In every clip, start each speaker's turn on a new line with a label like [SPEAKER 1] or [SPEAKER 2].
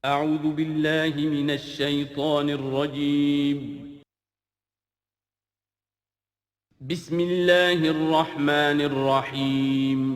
[SPEAKER 1] اعوذ باللہ من الشیطان الرجیم بسم اللہ الرحمن الرحیم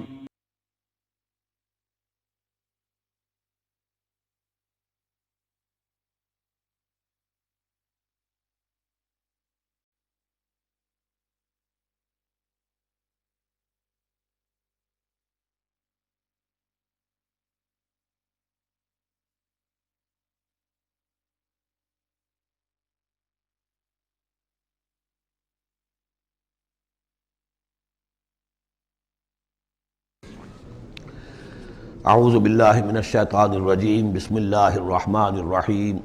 [SPEAKER 2] اعوذ باللہ من الشیطان الرجیم بسم اللہ الرحمن الرحیم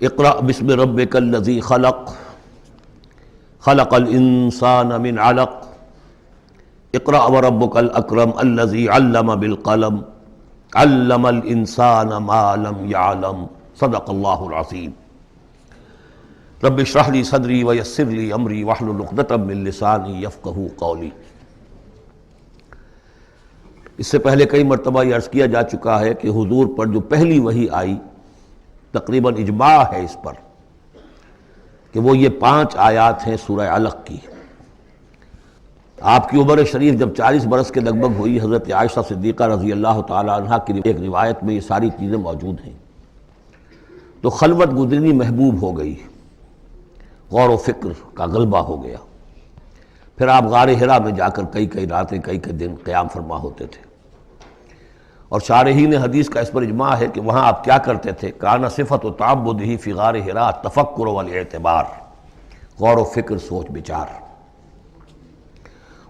[SPEAKER 2] اقرأ بسم ربک الذی خلق خلق الانسان من علق اقرأ وربک الاکرم الذی علم بالقلم علم الانسان ما لم يعلم صدق اللہ العظیم رب اشرح لی صدری ویسر لی امری واحلل عقدۃ من لسانی یفقہوا قولی۔ اس سے پہلے کئی مرتبہ یہ عرض کیا جا چکا ہے کہ حضور پر جو پہلی وحی آئی تقریباً اجماع ہے اس پر کہ وہ یہ 5 آیات ہیں سورہ علق کی۔ آپ کی عمر شریف جب 40 برس کے لگ بھگ ہوئی، حضرت عائشہ صدیقہ رضی اللہ تعالی عنہا کی ایک روایت میں یہ ساری چیزیں موجود ہیں، تو خلوت گزرنی محبوب ہو گئی، غور و فکر کا غلبہ ہو گیا۔ پھر آپ غار حرا میں جا کر کئی راتیں کئی دن قیام فرما ہوتے تھے، اور شارحین حدیث کا اس پر اجماع ہے کہ وہاں آپ کیا کرتے تھے؟ کان صفت و تعبدہ فی غار حرا تفکر والاعتبار، غور و فکر، سوچ بچار۔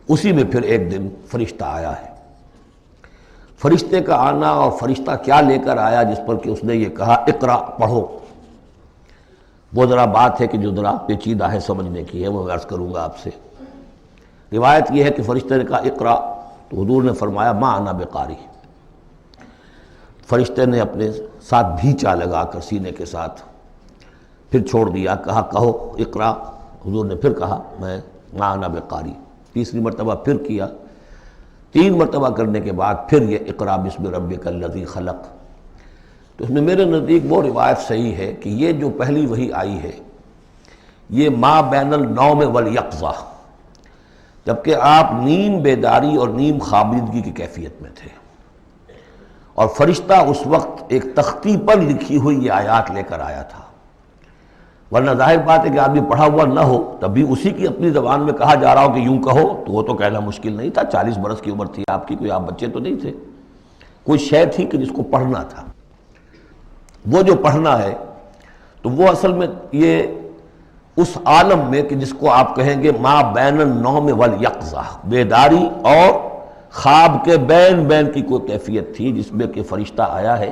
[SPEAKER 2] اسی میں پھر ایک دن فرشتہ آیا ہے۔ فرشتے کا آنا اور فرشتہ کیا لے کر آیا جس پر کہ اس نے یہ کہا اقرا، پڑھو، وہ ذرا بات ہے کہ جو ذرا پیچیدہ ہے، سمجھنے کی ہے، وہ عرض کروں گا آپ سے۔ روایت یہ ہے کہ فرشتے نے کہا اقرا، تو حضور نے فرمایا ما انا بقاری۔ فرشتے نے اپنے ساتھ بھینچا لگا کر سینے کے ساتھ، پھر چھوڑ دیا، کہا کہو اقرا۔ حضور نے پھر کہا میں ما انا بقاری۔ تیسری مرتبہ پھر کیا، 3 مرتبہ کرنے کے بعد پھر یہ اقرا بسم ربک الذی خلق۔ تو اس میں میرے نزدیک وہ روایت صحیح ہے کہ یہ جو پہلی وحی آئی ہے یہ ما بین النوم والیقظہ، جبکہ آپ نیم بیداری اور نیم خوابیدگی کی کیفیت میں تھے، اور فرشتہ اس وقت ایک تختی پر لکھی ہوئی یہ آیات لے کر آیا تھا۔ ورنہ ظاہر بات ہے کہ آدمی پڑھا ہوا نہ ہو تب بھی اسی کی اپنی زبان میں کہا جا رہا ہو کہ یوں کہو، تو وہ تو کہنا مشکل نہیں تھا۔ 40 برس کی عمر تھی آپ کی، کوئی آپ بچے تو نہیں تھے، کوئی شے تھی کہ جس کو پڑھنا تھا۔ وہ جو پڑھنا ہے تو وہ اصل میں یہ اس عالم میں کہ جس کو آپ کہیں گے ما بین النوم والیقظہ، بیداری اور خواب کے بین کی کوئی کیفیت تھی جس میں کہ فرشتہ آیا ہے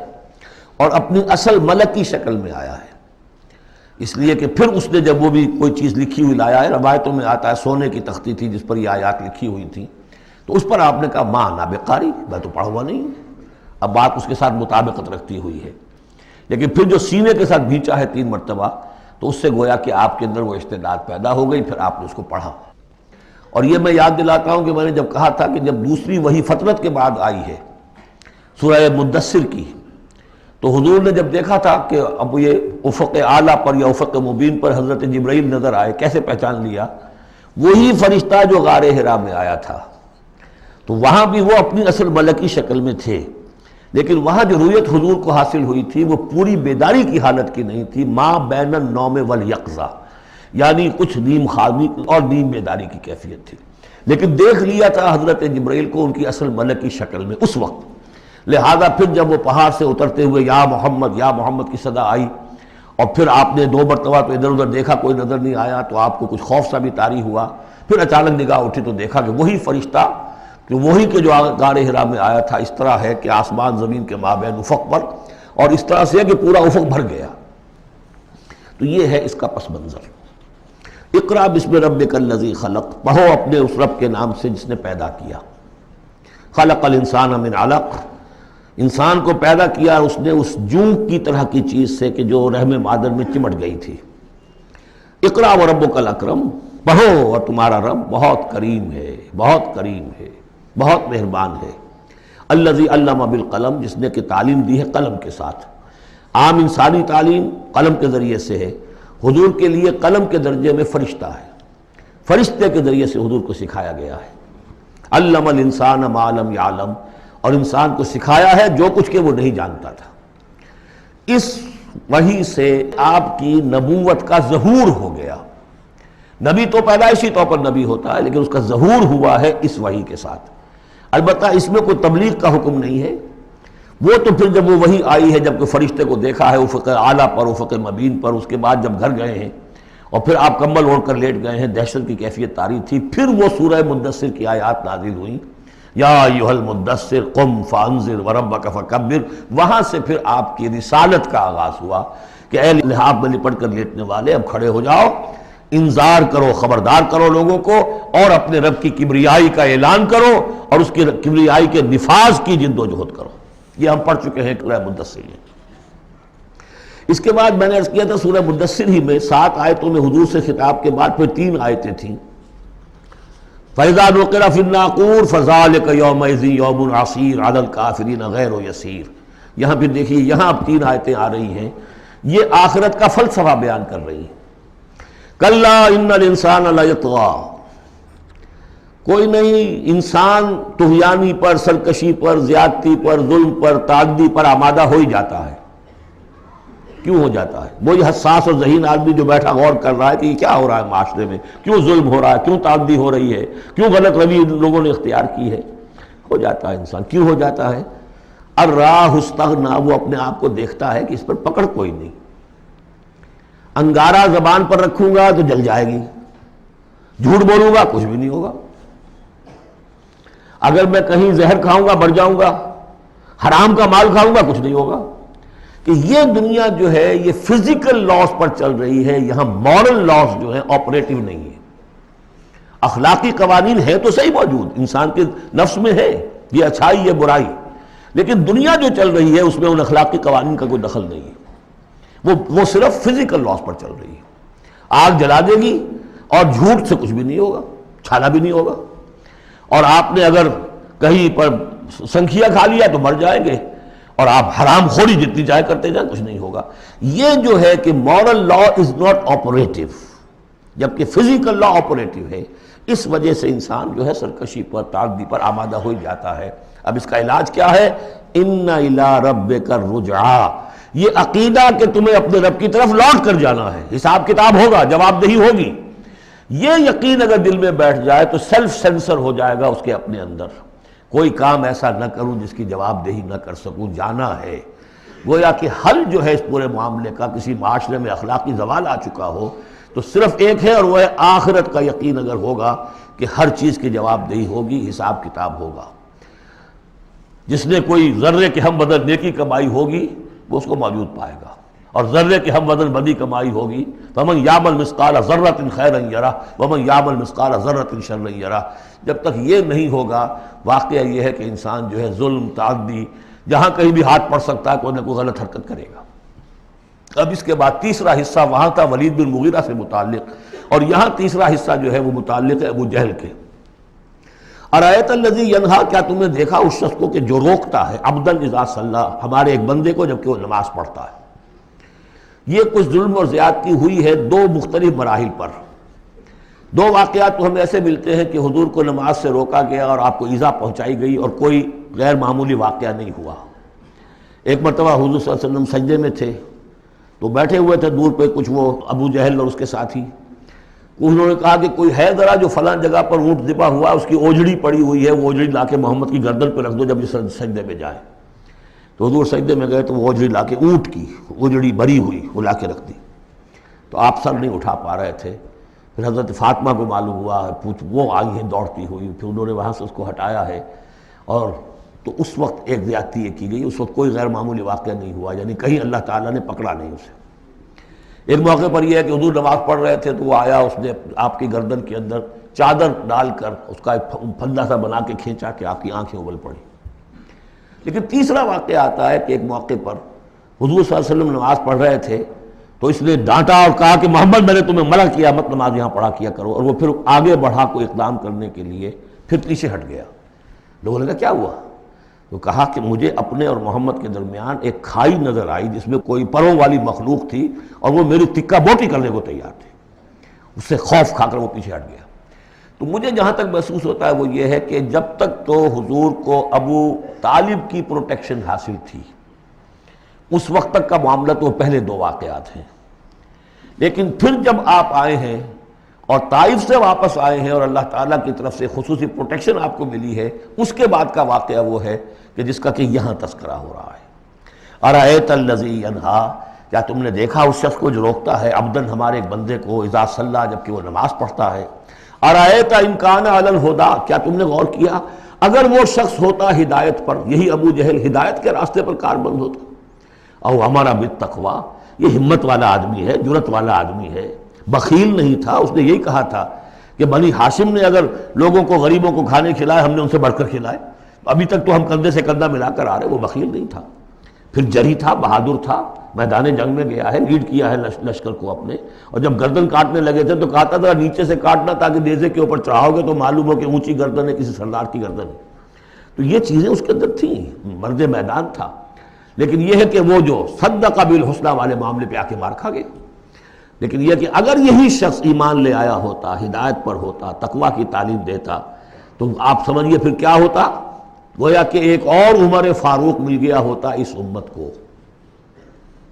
[SPEAKER 2] اور اپنی اصل ملکی شکل میں آیا ہے۔ اس لیے کہ پھر اس نے جب وہ بھی کوئی چیز لکھی ہوئی لایا ہے، روایتوں میں آتا ہے سونے کی تختی تھی جس پر یہ آیات لکھی ہوئی تھیں، تو اس پر آپ نے کہا ما انا بقاری، میں تو پڑھا ہوا نہیں ہوں۔ اب بات اس کے ساتھ مطابقت رکھتی ہوئی ہے، لیکن پھر جو سینے کے ساتھ بھینچا ہے 3 مرتبہ، تو اس سے گویا کہ آپ کے اندر وہ استعداد پیدا ہو گئی، پھر آپ نے اس کو پڑھا۔ اور یہ میں یاد دلاتا ہوں کہ میں نے جب کہا تھا کہ جب دوسری وحی فترت کے بعد آئی ہے سورہ مدثر کی، تو حضور نے جب دیکھا تھا کہ اب یہ افق اعلیٰ پر یا افق مبین پر حضرت جبرائیل نظر آئے، کیسے پہچان لیا؟ وہی فرشتہ جو غار حرا میں آیا تھا، تو وہاں بھی وہ اپنی اصل ملکی شکل میں تھے، لیکن وہاں جو رؤیت حضور کو حاصل ہوئی تھی وہ پوری بیداری کی حالت کی نہیں تھی، ما بین النوم والیقظہ، یعنی کچھ نیم خوابی اور نیم بیداری کی کیفیت تھی، لیکن دیکھ لیا تھا حضرت جبرائیل کو ان کی اصل ملکی شکل میں اس وقت۔ لہذا پھر جب وہ پہاڑ سے اترتے ہوئے یا محمد کی صدا آئی، اور پھر آپ نے 2 مرتبہ تو ادھر ادھر دیکھا، کوئی نظر نہیں آیا، تو آپ کو کچھ خوف سا بھی طاری ہوا۔ پھر اچانک نگاہ اٹھی تو دیکھا کہ وہی فرشتہ کہ وہی کہ جو غار حرا میں آیا تھا، اس طرح ہے کہ آسمان زمین کے مابین افق پر، اور اس طرح سے ہے کہ پورا افق بھر گیا۔ تو یہ ہے اس کا پس منظر۔ اقرا بسم ربک الذی خلق، پڑھو اپنے اس رب کے نام سے جس نے پیدا کیا۔ خلق الانسان من علق، انسان کو پیدا کیا اس نے اس جوں کی طرح کی چیز سے کہ جو رحم مادر میں چمٹ گئی تھی۔ اقرا وربک الاکرم، پڑھو اور تمہارا رب بہت کریم ہے، بہت کریم ہے، بہت مہربان ہے۔ الذی علم بالقلم، جس نے کہ تعلیم دی ہے قلم کے ساتھ۔ عام انسانی تعلیم قلم کے ذریعے سے ہے، حضور کے لیے قلم کے درجے میں فرشتہ ہے، فرشتے کے ذریعے سے حضور کو سکھایا گیا ہے۔ علم الانسان ما لم یعلم، اور انسان کو سکھایا ہے جو کچھ کہ وہ نہیں جانتا تھا۔ اس وحی سے آپ کی نبوت کا ظہور ہو گیا۔ نبی تو پیدائشی طور پر نبی ہوتا ہے، لیکن اس کا ظہور ہوا ہے اس وحی کے ساتھ۔ البتہ اس میں کوئی تبلیغ کا حکم نہیں ہے، وہ تو پھر جب وہ وحی آئی ہے، جب کہ فرشتے کو دیکھا ہے افق اعلیٰ پر، افق مبین پر، اس کے بعد جب گھر گئے ہیں اور پھر آپ کمبل اوڑھ کر لیٹ گئے ہیں، دہشت کی کیفیت طاری تھی، پھر وہ سورہ مدثر کی آیات نازل ہوئیں، یا ایھا المدثر قم فانذر وربک فکبر۔ وہاں سے پھر آپ کی رسالت کا آغاز ہوا کہ اے لحاف میں لپٹ کر لیٹنے والے، اب کھڑے ہو جاؤ، انذار کرو، خبردار کرو لوگوں کو، اور اپنے رب کی کبریائی کا اعلان کرو اور اس کی کبریائی کے نفاذ کی جد و جہد کرو۔ یہ ہم پڑھ چکے ہیں سورہ مدثر میں۔ اس کے بعد میں نے عرض کیا تھا سورہ مدثر ہی میں 7 آیتوں میں حضور سے خطاب کے بعد پھر 3 آیتیں تھیں۔ فَإِذَا نُقِرَ فِي النَّاقُورِ فَذَلِكَ يَوْمَئِذٍ يَوْمٌ عَسِيرٌ عَلَى الْكَافِرِينَ غَيْرُ يَسِيرٌ۔ یہاں پھر دیکھیے، یہاں اب 3 آیتیں آ رہی ہیں، یہ آخرت کا فلسفہ بیان کر رہی ہیں۔ کَلَّا إِنَّ الْإِنسَانَ لَيَطْغَىٰ، کوئی نہیں، انسان طغیانی پر، سرکشی پر، زیادتی پر، ظلم پر، تعدی پر آمادہ ہو ہی جاتا ہے۔ کیوں ہو جاتا ہے؟ وہی حساس اور ذہین آدمی جو بیٹھا غور کر رہا ہے کہ یہ کیا ہو رہا ہے معاشرے میں، کیوں ظلم ہو رہا ہے، کیوں تعدی ہو رہی ہے، کیوں غلط روی لوگوں نے اختیار کی ہے، ہو جاتا ہے انسان۔ کیوں ہو جاتا ہے؟ الراہ استغنا، وہ اپنے آپ کو دیکھتا ہے کہ اس پر پکڑ کوئی نہیں، انگارہ زبان پر رکھوں گا تو جل جائے گی، جھوٹ بولوں گا کچھ بھی نہیں ہوگا، اگر میں کہیں زہر کھاؤں گا مر جاؤں گا، حرام کا مال کھاؤں گا کچھ نہیں ہوگا۔ کہ یہ دنیا جو ہے یہ فزیکل لاز پر چل رہی ہے، یہاں مورل لاز جو ہیں آپریٹو نہیں ہے۔ اخلاقی قوانین ہے تو صحیح موجود، انسان کے نفس میں ہے، یہ اچھائی یہ برائی، لیکن دنیا جو چل رہی ہے اس میں ان اخلاقی قوانین کا کوئی دخل نہیں ہے، وہ صرف فزیکل لاز پر چل رہی ہے۔ آگ جلا دے گی اور جھوٹ سے کچھ بھی نہیں ہوگا، چھالا بھی نہیں ہوگا، اور آپ نے اگر کہیں پر سنکھیا کھا لیا تو مر جائیں گے، اور آپ حرام خوری جتنی جائے کرتے جائیں کچھ نہیں ہوگا۔ یہ جو ہے کہ moral law is not operative, جبکہ فزیکل لا آپریٹو ہے، اس وجہ سے انسان جو ہے سرکشی پر، تعدی پر آمادہ ہو جاتا ہے۔ اب اس کا علاج کیا ہے؟ ان الی ربک الرجعی، یہ عقیدہ کہ تمہیں اپنے رب کی طرف لوٹ کر جانا ہے، حساب کتاب ہوگا، جواب دہی ہوگی، یہ یقین اگر دل میں بیٹھ جائے تو سیلف سینسر ہو جائے گا اس کے اپنے اندر، کوئی کام ایسا نہ کروں جس کی جواب دہی نہ کر سکوں، جانا ہے۔ گویا کہ حل جو ہے اس پورے معاملے کا، کسی معاشرے میں اخلاقی زوال آ چکا ہو تو صرف ایک ہے، اور وہ ہے آخرت کا یقین اگر ہوگا کہ ہر چیز کی جواب دہی ہوگی، حساب کتاب ہوگا۔ جس نے کوئی ذرے کے ہم بدل نیکی کمائی ہوگی وہ اس کو موجود پائے گا، اور ذرے کے ہم بدل بدی کمائی ہوگی، فمن یعمل مثقال ذرۃ خیرا یرہ ومن یعمل مثقال ذرۃ شرا یرہ۔ جب تک یہ نہیں ہوگا، واقعہ یہ ہے کہ انسان جو ہے ظلم، تعدی، جہاں کہیں بھی ہاتھ پڑ سکتا ہے کوئی نہ کوئی غلط حرکت کرے گا۔ اب اس کے بعد تیسرا حصہ وہاں تھا ولید بن مغیرہ سے متعلق، اور یہاں تیسرا حصہ جو ہے وہ متعلق ہے ابو جہل کے۔ ارایت الذی ینہا، کیا تم نے دیکھا اس شخص کو کہ جو روکتا ہے، عبدا اذا صلی، ہمارے ایک بندے کو جبکہ وہ نماز پڑھتا ہے۔ یہ کچھ ظلم اور زیادتی ہوئی ہے 2 مختلف مراحل پر۔ 2 واقعات تو ہمیں ایسے ملتے ہیں کہ حضور کو نماز سے روکا گیا اور آپ کو ایذا پہنچائی گئی اور کوئی غیر معمولی واقعہ نہیں ہوا۔ ایک مرتبہ حضور صلی اللہ علیہ وسلم سجدے میں تھے تو بیٹھے ہوئے تھے دور پہ کچھ وہ ابو جہل اور اس کے ساتھی، انہوں نے کہا کہ کوئی ہے ذرا جو فلاں جگہ پر اونٹ ذبح ہوا، اس کی اوجڑی پڑی ہوئی ہے، وہ اوجڑی لا کے محمد کی گردن پہ رکھ دو جب یہ سجدے میں جائے۔ تو حضور سجدے میں گئے تو وہ اوجڑی لا کے، اونٹ کی اوجڑی بری ہوئی وہ لا کے رکھ دی، تو آپ سر نہیں اٹھا پا رہے تھے۔ پھر حضرت فاطمہ کو معلوم ہوا، وہ آئی ہیں دوڑتی ہوئی، پھر انہوں نے وہاں سے اس کو ہٹایا ہے، اور تو اس وقت ایک زیادتی یہ کی گئی، اس وقت کوئی غیر معمولی واقعہ نہیں ہوا، یعنی کہیں اللہ تعالیٰ نے پکڑا نہیں اسے۔ ایک موقع پر یہ ہے کہ حضور نماز پڑھ رہے تھے تو وہ آیا، اس نے آپ کی گردن کے اندر چادر ڈال کر اس کا ایک پھندا سا بنا کے کھینچا کہ آپ کی آنکھیں ابل پڑی۔ لیکن تیسرا واقعہ آتا ہے کہ ایک موقع پر حضور صلی اللہ علیہ وسلم نماز پڑھ رہے تھے تو اس نے ڈانٹا اور کہا کہ محمد میں نے تمہیں منع کیا مت نماز یہاں پڑھا کیا کرو، اور وہ پھر آگے بڑھا کوئی اقدام کرنے کے لیے پھر پیچھے ہٹ گیا۔ لوگوں نے کہا کیا ہوا؟ تو کہا کہ مجھے اپنے اور محمد کے درمیان ایک کھائی نظر آئی جس میں کوئی پروں والی مخلوق تھی اور وہ میری تکہ بوٹی کرنے کو تیار تھی. اس سے خوف کھا کر وہ پیچھے ہٹ گیا. تو مجھے جہاں تک محسوس ہوتا ہے وہ یہ ہے کہ جب تک تو حضور کو ابو طالب کی پروٹیکشن حاصل تھی اس وقت تک کا معاملہ تو پہلے دو واقعات ہیں. لیکن پھر جب آپ آئے ہیں اور طائف سے واپس آئے ہیں اور اللہ تعالیٰ کی طرف سے خصوصی پروٹیکشن آپ کو ملی ہے، اس کے بعد کا واقعہ وہ ہے کہ جس کا کہ یہاں تذکرہ ہو رہا ہے. ارأیت الذی ینہا، کیا تم نے دیکھا اس شخص کو جو روکتا ہے عبدن ہمارے ایک بندے کو اذا صلی جبکہ وہ نماز پڑھتا ہے. ارأیت ان کان علی الہدی، کیا تم نے غور کیا اگر وہ شخص ہوتا ہدایت پر، یہی ابو جہل ہدایت کے راستے پر کاربند ہوتا. او ہمارا بالتقوی، یہ ہمت والا آدمی ہے، جرت والا آدمی ہے، بخیل نہیں تھا. اس نے یہی کہا تھا کہ بنی ہاشم نے اگر لوگوں کو غریبوں کو کھانے کھلائے ہم نے ان سے بڑھ کر کھلائے، ابھی تک تو ہم کندھے سے کندھا ملا کر آ رہے. وہ بخیل نہیں تھا، پھر جری تھا، بہادر تھا، میدان جنگ میں گیا ہے، لیڈ کیا ہے لشکر کو اپنے. اور جب گردن کاٹنے لگے تھے تو کہتا تھا نیچے سے کاٹنا تاکہ نیزے کے اوپر چڑھاؤ گے تو معلوم ہو کہ اونچی گردن ہے کسی سردار کی گردن ہے. تو یہ چیزیں اس کے اندر تھیں، مرد میدان تھا. لیکن یہ ہے کہ وہ جو صدق بالحسنی والے معاملے پہ آ کے مار کھا گیا. لیکن یہ کہ اگر یہی شخص ایمان لے آیا ہوتا، ہدایت پر ہوتا، تقویٰ کی تعلیم دیتا، تو آپ سمجھیے پھر کیا ہوتا. گویا کہ ایک اور عمر فاروق مل گیا ہوتا اس امت کو.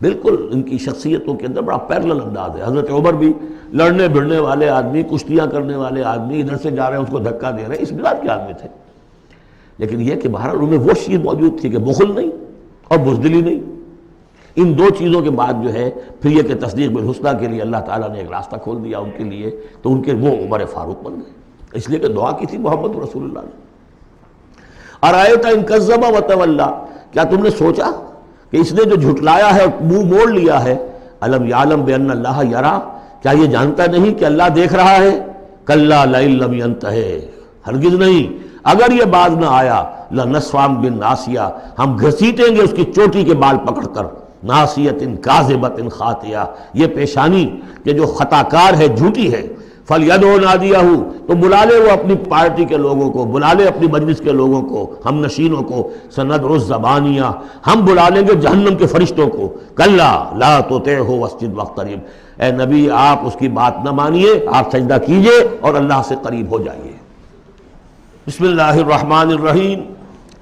[SPEAKER 2] بالکل ان کی شخصیتوں کے اندر بڑا پیرلل انداز ہے. حضرت عمر بھی لڑنے بھڑنے والے آدمی، کشتیاں کرنے والے آدمی، ادھر سے جا رہے ہیں اس کو دھکا دے رہے ہیں، اس مزاج کے آدمی تھے. لیکن یہ کہ بہرحال ان میں وہ چیز موجود تھی کہ بخل نہیں اور بزدلی نہیں. ان دو چیزوں کے بعد جو ہے پھر یہ کہ تصدیق بالحسنی کے لیے اللہ تعالیٰ نے ایک راستہ کھول دیا ان کے لیے، تو ان کے وہ عمر فاروق بن گئے. اس لیے کہ دعا کی تھی محمد رسول اللہ نے. ارأیت ان کذب وتولی، کیا تم نے سوچا کہ اس نے جو جھٹلایا ہے اور منہ موڑ لیا ہے. الم یعلم بان اللہ یری، کیا یہ جانتا نہیں کہ اللہ دیکھ رہا ہے. کلا لئن لم ینتہ، ہرگز نہیں اگر یہ باز نہ آیا، لنسفعا بالناصیہ، ہم گھسیٹیں گے اس کی چوٹی کے بال پکڑ کر. ناصیۃ کاذبۃ خاطیہ، یہ پیشانی کہ جو خطا کار ہے، جھوٹی ہے. فلیدعو نادیہ، تو بلا لے وہ اپنی پارٹی کے لوگوں کو، بلا لے اپنی مجلس کے لوگوں کو، ہم نشینوں کو. سندعو الزبانیہ، ہم بلا لیں گے جہنم کے فرشتوں کو. کلا لا تطعہ واسجد واقترب، اے نبی آپ اس کی بات نہ مانیے، آپ سجدہ کیجئے اور اللہ سے قریب ہو جائیے. بسم اللہ الرحمن الرحیم.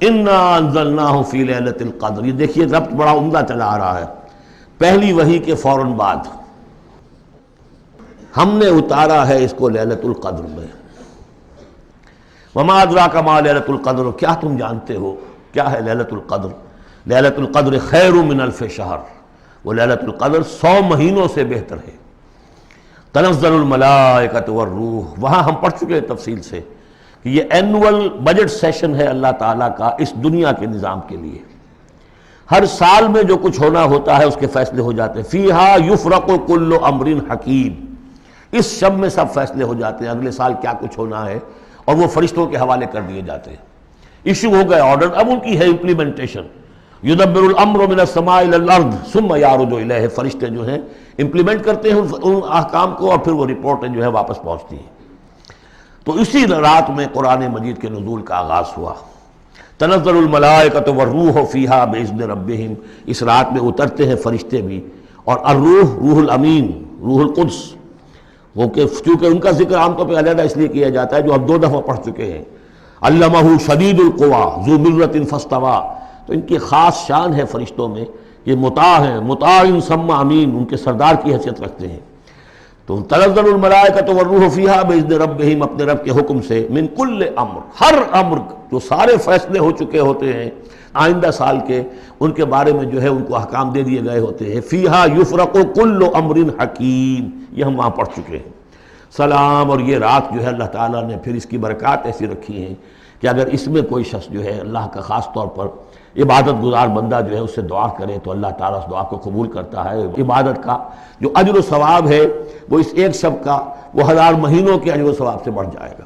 [SPEAKER 2] انا انزلناہ فی لیلۃ القدر، یہ دیکھیے ربط بڑا عمدہ چلا آ رہا ہے. پہلی وحی کے فوراً بعد ہم نے اتارا ہے اس کو لیلۃ القدر میں. وما ادراک ما لیلۃ القدر، کیا تم جانتے ہو کیا ہے لیلۃ القدر. لیلۃ القدر خیر من الف شہر، وہ لیلۃ القدر 100 مہینوں سے بہتر ہے. تنزل الملائکۃ والروح، وہاں ہم پڑھ چکے ہیں تفصیل سے کہ یہ اینول بجٹ سیشن ہے اللہ تعالیٰ کا اس دنیا کے نظام کے لیے. ہر سال میں جو کچھ ہونا ہوتا ہے اس کے فیصلے ہو جاتے ہیں. فیہا یفرق کل امر حکیم، اس شب میں سب فیصلے ہو جاتے ہیں اگلے سال کیا کچھ ہونا ہے، اور وہ فرشتوں کے حوالے کر دیے جاتے ہیں. ایشو ہو گئے آرڈر، اب ان کی ہے امپلیمنٹیشن. یدبر الامر من السماء الى الارض ثم یعرج الیہ، فرشتے جو ہیں امپلیمنٹ کرتے ہیں ان احکام کو اور پھر وہ رپورٹیں جو ہے واپس پہنچتی ہیں. تو اسی رات میں قرآن مجید کے نزول کا آغاز ہوا. تنزل الملائکۃ والروح فیہا باذن ربہم، اس رات میں اترتے ہیں فرشتے بھی، اور الروح روح الامین، روح القدس، وہ کہ چونکہ ان کا ذکر عام طور پہ علیحدہ اس لیے کیا جاتا ہے جو اب 2 دفعہ پڑھ چکے ہیں. علمہ شدید القویٰ ذو مرۃ فاستویٰ، تو ان کی خاص شان ہے فرشتوں میں، یہ مطاع ہیں، مطاع ثم امین، ان کے سردار کی حیثیت رکھتے ہیں. تو تنزل الملائکۃ والروح فیہا باذن ربہم، اپنے رب کے حکم سے، من کل امر، ہر امر، جو سارے فیصلے ہو چکے ہوتے ہیں آئندہ سال کے، ان کے بارے میں جو ہے ان کو احکام دے دیے گئے ہوتے ہیں. فیہا یفرق کل امر حکیم، یہ ہم وہاں پڑھ چکے ہیں. سلام، اور یہ رات جو ہے اللہ تعالیٰ نے پھر اس کی برکات ایسی رکھی ہیں کہ اگر اس میں کوئی شخص جو ہے اللہ کا خاص طور پر عبادت گزار بندہ جو ہے اس سے دعا کرے تو اللہ تعالیٰ اس دعا کو قبول کرتا ہے. عبادت کا جو اجر و ثواب ہے وہ اس ایک شب کا وہ 1000 مہینوں کے اجر و ثواب سے بڑھ جائے گا.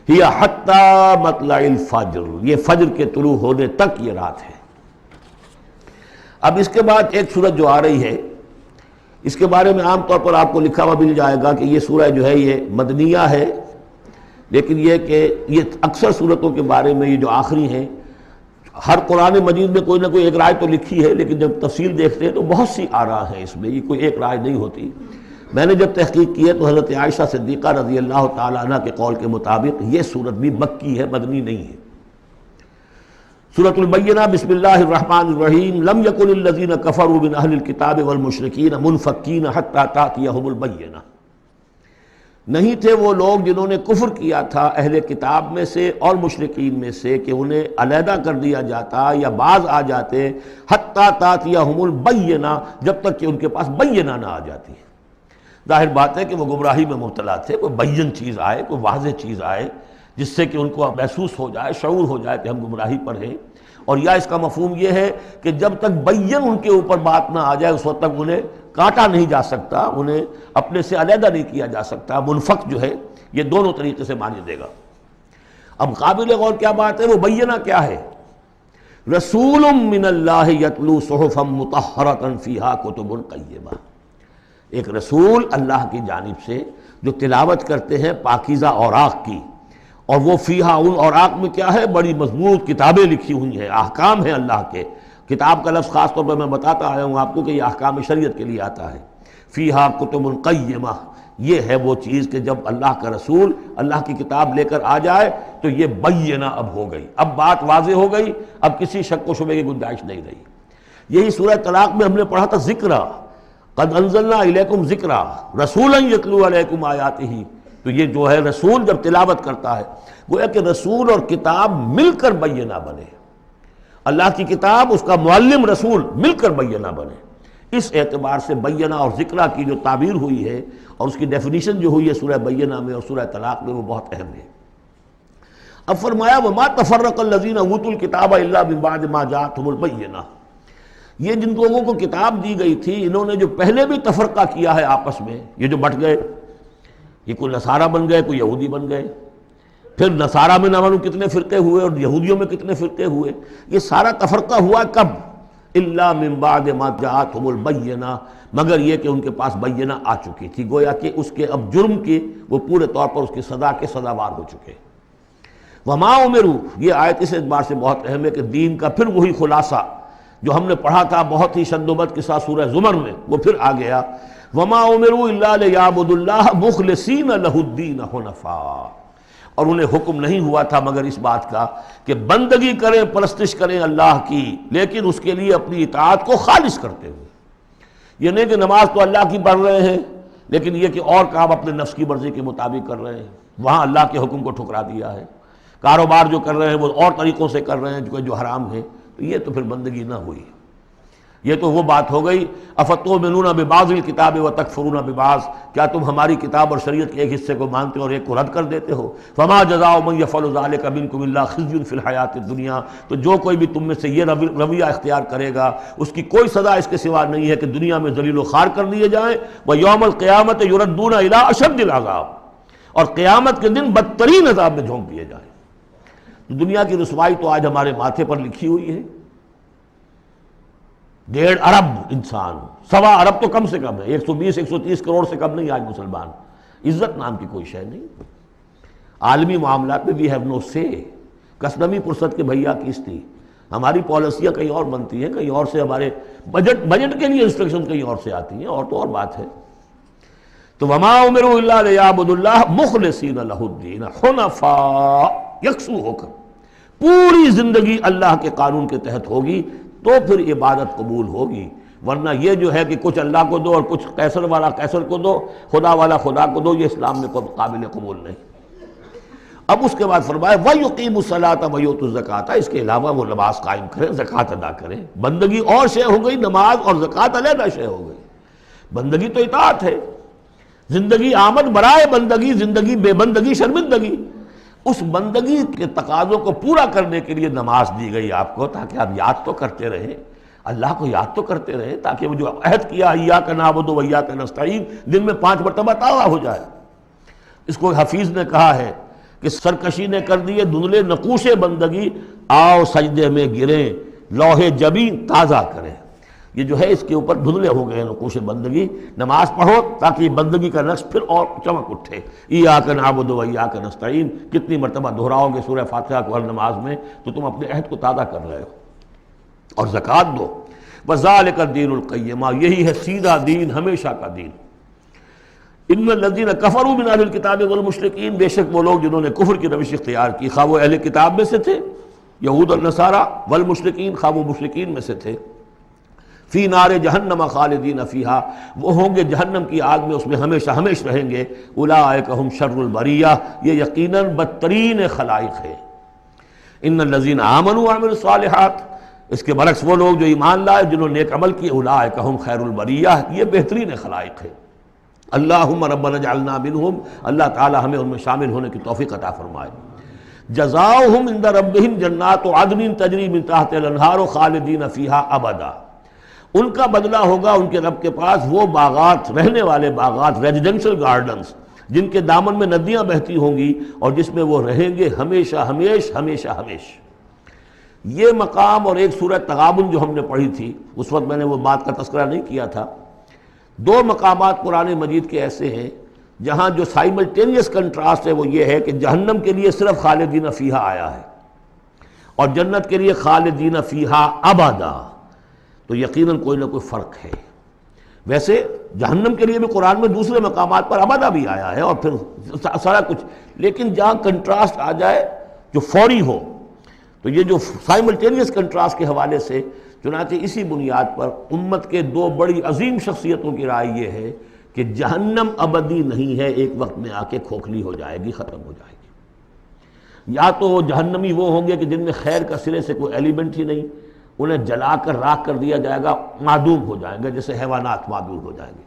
[SPEAKER 2] ہی حتی مطلع الفجر، یہ فجر کے طلوع ہونے تک یہ رات ہے. اب اس کے بعد ایک سورت جو آ رہی ہے، اس کے بارے میں عام طور پر آپ کو لکھا ہوا مل جائے گا کہ یہ سورہ جو ہے یہ مدنیہ ہے. لیکن یہ کہ یہ اکثر سورتوں کے بارے میں یہ جو آخری ہیں ہر قرآن مجید میں کوئی نہ کوئی ایک رائے تو لکھی ہے، لیکن جب تفصیل دیکھتے ہیں تو بہت سی آراء ہیں اس میں، یہ کوئی ایک رائے نہیں ہوتی۔ میں نے جب تحقیق کی ہے تو حضرت عائشہ صدیقہ رضی اللہ تعالیٰ عنہ کے قول کے مطابق یہ صورت بھی مکی ہے، مدنی نہیں ہے۔ سورۃ البینہ، بسم اللہ الرحمن الرحیم، لم یکن الذین کفروا من اہل الکتاب والمشرکین منفکین حتی تأتیہم البینہ، نہیں تھے وہ لوگ جنہوں نے کفر کیا تھا اہل کتاب میں سے اور مشرکین میں سے کہ انہیں علیحدہ کر دیا جاتا یا باز آ جاتے، حتی تأتیہم البینہ، جب تک کہ ان کے پاس بینہ نہ آ جاتی ہے۔ ظاہر بات ہے کہ وہ گمراہی میں مبتلا تھے، کوئی بین چیز آئے، کوئی واضح چیز آئے جس سے کہ ان کو محسوس ہو جائے، شعور ہو جائے کہ ہم گمراہی پر ہیں۔ اور یا اس کا مفہوم یہ ہے کہ جب تک بین ان کے اوپر بات نہ آ جائے اس وقت تک انہیں کاٹا نہیں جا سکتا، انہیں اپنے سے علیحدہ نہیں کیا جا سکتا۔ منفک جو ہے یہ دونوں طریقے سے معنی دے گا۔ اب قابل غور کیا بات ہے، وہ بینہ کیا ہے؟ رسول من اللہ یتلو صحفا مطہرۃ فیہا کتب قیمہ، ایک رسول اللہ کی جانب سے جو تلاوت کرتے ہیں پاکیزہ اوراق کی، اور وہ فیہا، ان اوراق میں کیا ہے؟ بڑی مضبوط کتابیں لکھی ہوئی ہیں، احکام ہیں اللہ کے۔ کتاب کا لفظ خاص طور پر میں بتاتا آیا ہوں آپ کو کہ یہ احکام شریعت کے لیے آتا ہے۔ فیہا کتب قیمہ، یہ ہے وہ چیز کہ جب اللہ کا رسول اللہ کی کتاب لے کر آ جائے تو یہ بینہ اب ہو گئی، اب بات واضح ہو گئی، اب کسی شک و شبے کی گنجائش نہیں رہی۔ یہی سورہ طلاق میں ہم نے پڑھا تھا ذکرہ، قد انزلنا الیکم ذکرا رسولا یتلو علیکم آیاتہ، تو یہ جو ہے رسول جب تلاوت کرتا ہے، گویا کہ رسول اور کتاب مل کر بینہ بنے، اللہ کی کتاب اس کا معلم رسول مل کر بینہ بنے۔ اس اعتبار سے بینہ اور ذکرہ کی جو تعبیر ہوئی ہے اور اس کی ڈیفینیشن جو ہوئی ہے سورہ بینہ میں اور سورہ طلاق میں، وہ بہت اہم ہے۔ اب فرمایا وما تفرق الذین اوتوا الکتاب الا من بعد ما جاءتهم البینہ، یہ جن لوگوں کو کتاب دی گئی تھی انہوں نے جو پہلے بھی تفرقہ کیا ہے آپس میں، یہ جو بٹ گئے، یہ کوئی نصارہ بن گئے، کوئی یہودی بن گئے، پھر نصارہ میں نہ معلوم کتنے فرقے ہوئے اور یہودیوں میں کتنے فرقے ہوئے، یہ سارا تفرقہ ہوا کب؟ الا من بعد ما جاءتهم البینہ، مگر یہ کہ ان کے پاس بینہ آ چکی تھی، گویا کہ اس کے اب جرم کی وہ پورے طور پر اس کی سزا کے سزاوار ہو چکے۔ وما امروا، یہ آیت اس اعتبار سے بہت اہم ہے کہ دین کا پھر وہی خلاصہ جو ہم نے پڑھا تھا بہت ہی شد و بد کے ساتھ سورہ زمر میں، وہ پھر آ گیا۔ وما امروا الا لیعبدوا اللہ مخلصین لہ الدین حنفاء، اور انہیں حکم نہیں ہوا تھا مگر اس بات کا کہ بندگی کریں، پرستش کریں اللہ کی، لیکن اس کے لیے اپنی اطاعت کو خالص کرتے ہوئے۔ یہ نہیں کہ نماز تو اللہ کی پڑھ رہے ہیں لیکن یہ کہ اور کام اپنے نفس کی مرضی کے مطابق کر رہے ہیں، وہاں اللہ کے حکم کو ٹھکرا دیا ہے۔ کاروبار جو کر رہے ہیں وہ اور طریقوں سے کر رہے ہیں جو حرام ہے، تو یہ تو پھر بندگی نہ ہوئی۔ یہ تو وہ بات ہو گئی افتؤمنون ببعض الکتاب وتکفرون ببعض، کیا تم ہماری کتاب اور شریعت کے ایک حصے کو مانتے اور ایک کو رد کر دیتے ہو؟ فما جزاء من یفعل ذلک منکم الا خزی فی الحیاۃ الدنیا، تو جو کوئی بھی تم میں سے یہ رویہ اختیار کرے گا اس کی کوئی سزا اس کے سوا نہیں ہے کہ دنیا میں ذلیل و خوار کر دیے جائیں، ویوم القیامۃ یردون الی اشد العذاب، اور قیامت کے دن بدترین عذاب میں جھونک دیے جائیں۔ دنیا کی رسوائی تو آج ہمارے ماتھے پر لکھی ہوئی ہے۔ 1.5 ارب انسان، 1.25 ارب تو کم سے کم ہے، 120-130 کروڑ سے کم نہیں آج مسلمان، عزت نام کی کوئی شے نہیں۔ عالمی معاملات میں وی ہیو نو سے، کسنمی پرست کے بھیا کس تھی، ہماری پالیسیاں کہیں اور بنتی ہیں، کہیں اور سے ہمارے بجٹ کے لیے انسٹرکشن کہیں اور سے آتی ہیں، اور تو اور بات ہے۔ تو وما امروا الا لیعبدوا اللہ مخلصین لہ الدین حنفاء، یکسو ہو کر پوری زندگی اللہ کے قانون کے تحت ہوگی تو پھر عبادت قبول ہوگی، ورنہ یہ جو ہے کہ کچھ اللہ کو دو اور کچھ قیصر والا قیصر کو دو، خدا والا خدا کو دو، یہ اسلام میں قابل قبول نہیں۔ اب اس کے بعد فرمایا وَيُقِيمُ الصَّلَاةَ وَيُؤْتُوا الزَّكَاةَ، اس کے علاوہ وہ نماز قائم کریں، زکوٰۃ ادا کریں۔ بندگی اور شے ہو گئی، نماز اور زکوٰۃ علیحدہ شے ہو گئی۔ بندگی تو اطاعت ہے، زندگی آمد برائے بندگی، زندگی بے بندگی شرمندگی۔ اس بندگی کے تقاضوں کو پورا کرنے کے لیے نماز دی گئی آپ کو، تاکہ آپ یاد تو کرتے رہیں، اللہ کو یاد تو کرتے رہیں، تاکہ وہ جو عہد کیا ایاک نعبد و ایاک نستعین دن میں 5 مرتبہ تازہ ہو جائے۔ اس کو حفیظ نے کہا ہے کہ سرکشی نے کر دیے دھندلے نقوش بندگی، آؤ سجدے میں گریں، لوح جبین تازہ کریں۔ یہ جو ہے اس کے اوپر دھندلے ہو گئے ہیں نقوش بندگی. نماز پڑھو تاکہ یہ بندگی کا نقش پھر اور چمک اٹھے. ایاک نعبد و ایاک نستعین کتنی مرتبہ دہراؤ گے سورہ فاتحہ کو ہر نماز میں تو تم اپنے عہد کو تازہ کر رہے ہو. اور زکوٰۃ دو. وذالک الدین القیمہ یہی ہے سیدھا دین ہمیشہ کا دین. ان الذین کفروا من اہل الکتاب والمشرکین بے شک وہ لوگ جنہوں نے کفر کی روش اختیار کی خواہ وہ اہل کتاب میں سے تھے یہود اور نصارہ والمشرکین خواہ وہ مشرکین میں سے تھے فی نار جہنم خالدین فیہا وہ ہوں گے جہنم کی آگ میں اس میں ہمیشہ ہمیشہ رہیں گے. اولئک ہم شر البریہ یہ یقیناً بدترین خلائق ہے. ان الذین آمنوا وعملوا الصالحات اس کے برعکس وہ لوگ جو ایمان لائے جنہوں نے نیک عمل کیے اولئک ہم خیر البریہ یہ بہترین خلائق ہے. اللہم ربنا اجعلنا منہم اللہ تعالی ہمیں ان میں شامل ہونے کی توفیق عطا فرمائے. جزاؤہم عند ربہم جنات عدن تجری من تحتہا الانہار خالدین فیہا ابدا ان کا بدلہ ہوگا ان کے رب کے پاس وہ باغات رہنے والے باغات ریزیڈنشل گارڈنز جن کے دامن میں ندیاں بہتی ہوں گی اور جس میں وہ رہیں گے ہمیشہ ہمیشہ ہمیشہ ہمیشہ. یہ مقام اور ایک سورہ تغابن جو ہم نے پڑھی تھی اس وقت میں نے وہ بات کا تذکرہ نہیں کیا تھا. دو مقامات قرآن مجید کے ایسے ہیں جہاں جو سائملٹینیس کنٹراسٹ ہے وہ یہ ہے کہ جہنم کے لیے صرف خالدین فیہا آیا ہے اور جنت کے لیے خالدین فیہا ابدا. تو یقیناً کوئی نہ کوئی فرق ہے. ویسے جہنم کے لیے بھی قرآن میں دوسرے مقامات پر ابدا بھی آیا ہے اور پھر سارا کچھ, لیکن جہاں کنٹراسٹ آ جائے جو فوری ہو تو یہ جو سائملٹینیس کنٹراسٹ کے حوالے سے چنانچہ اسی بنیاد پر امت کے دو بڑی عظیم شخصیتوں کی رائے یہ ہے کہ جہنم ابدی نہیں ہے ایک وقت میں آ کے کھوکھلی ہو جائے گی ختم ہو جائے گی. یا تو وہ جہنمی وہ ہوں گے کہ جن میں خیر کا سرے سے کوئی ایلیمنٹ ہی نہیں انہیں جلا کر راکھ کر دیا جائے گا معدوم ہو جائیں گے جیسے حیوانات معدوم ہو جائیں گے.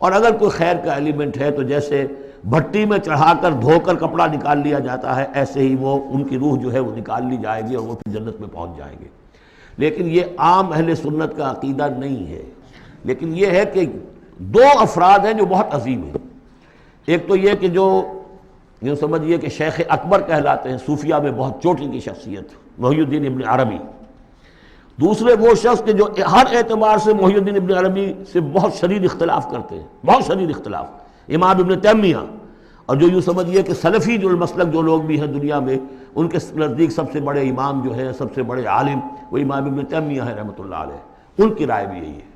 [SPEAKER 2] اور اگر کوئی خیر کا ایلیمنٹ ہے تو جیسے بھٹی میں چڑھا کر دھو کر کپڑا نکال لیا جاتا ہے ایسے ہی وہ ان کی روح جو ہے وہ نکال لی جائے گی اور وہ پھر جنت میں پہنچ جائیں گے. لیکن یہ عام اہل سنت کا عقیدہ نہیں ہے. لیکن یہ ہے کہ دو افراد ہیں جو بہت عظیم ہیں. ایک تو یہ کہ جو یوں سمجھیے کہ شیخ اکبر کہلاتے ہیں صوفیہ میں بہت چوٹی کی شخصیت محی الدین ابن عربی. دوسرے وہ شخص کہ جو ہر اعتبار سے محی الدین ابن عربی سے بہت شدید اختلاف کرتے ہیں بہت شدید اختلاف امام ابن تیمیہ. اور جو یوں سمجھیے کہ سلفی جو المسلک جو لوگ بھی ہیں دنیا میں ان کے نزدیک سب سے بڑے امام جو ہے سب سے بڑے عالم وہ امام ابن تیمیہ ہے رحمۃ اللہ علیہ. ان کی رائے بھی یہی ہے.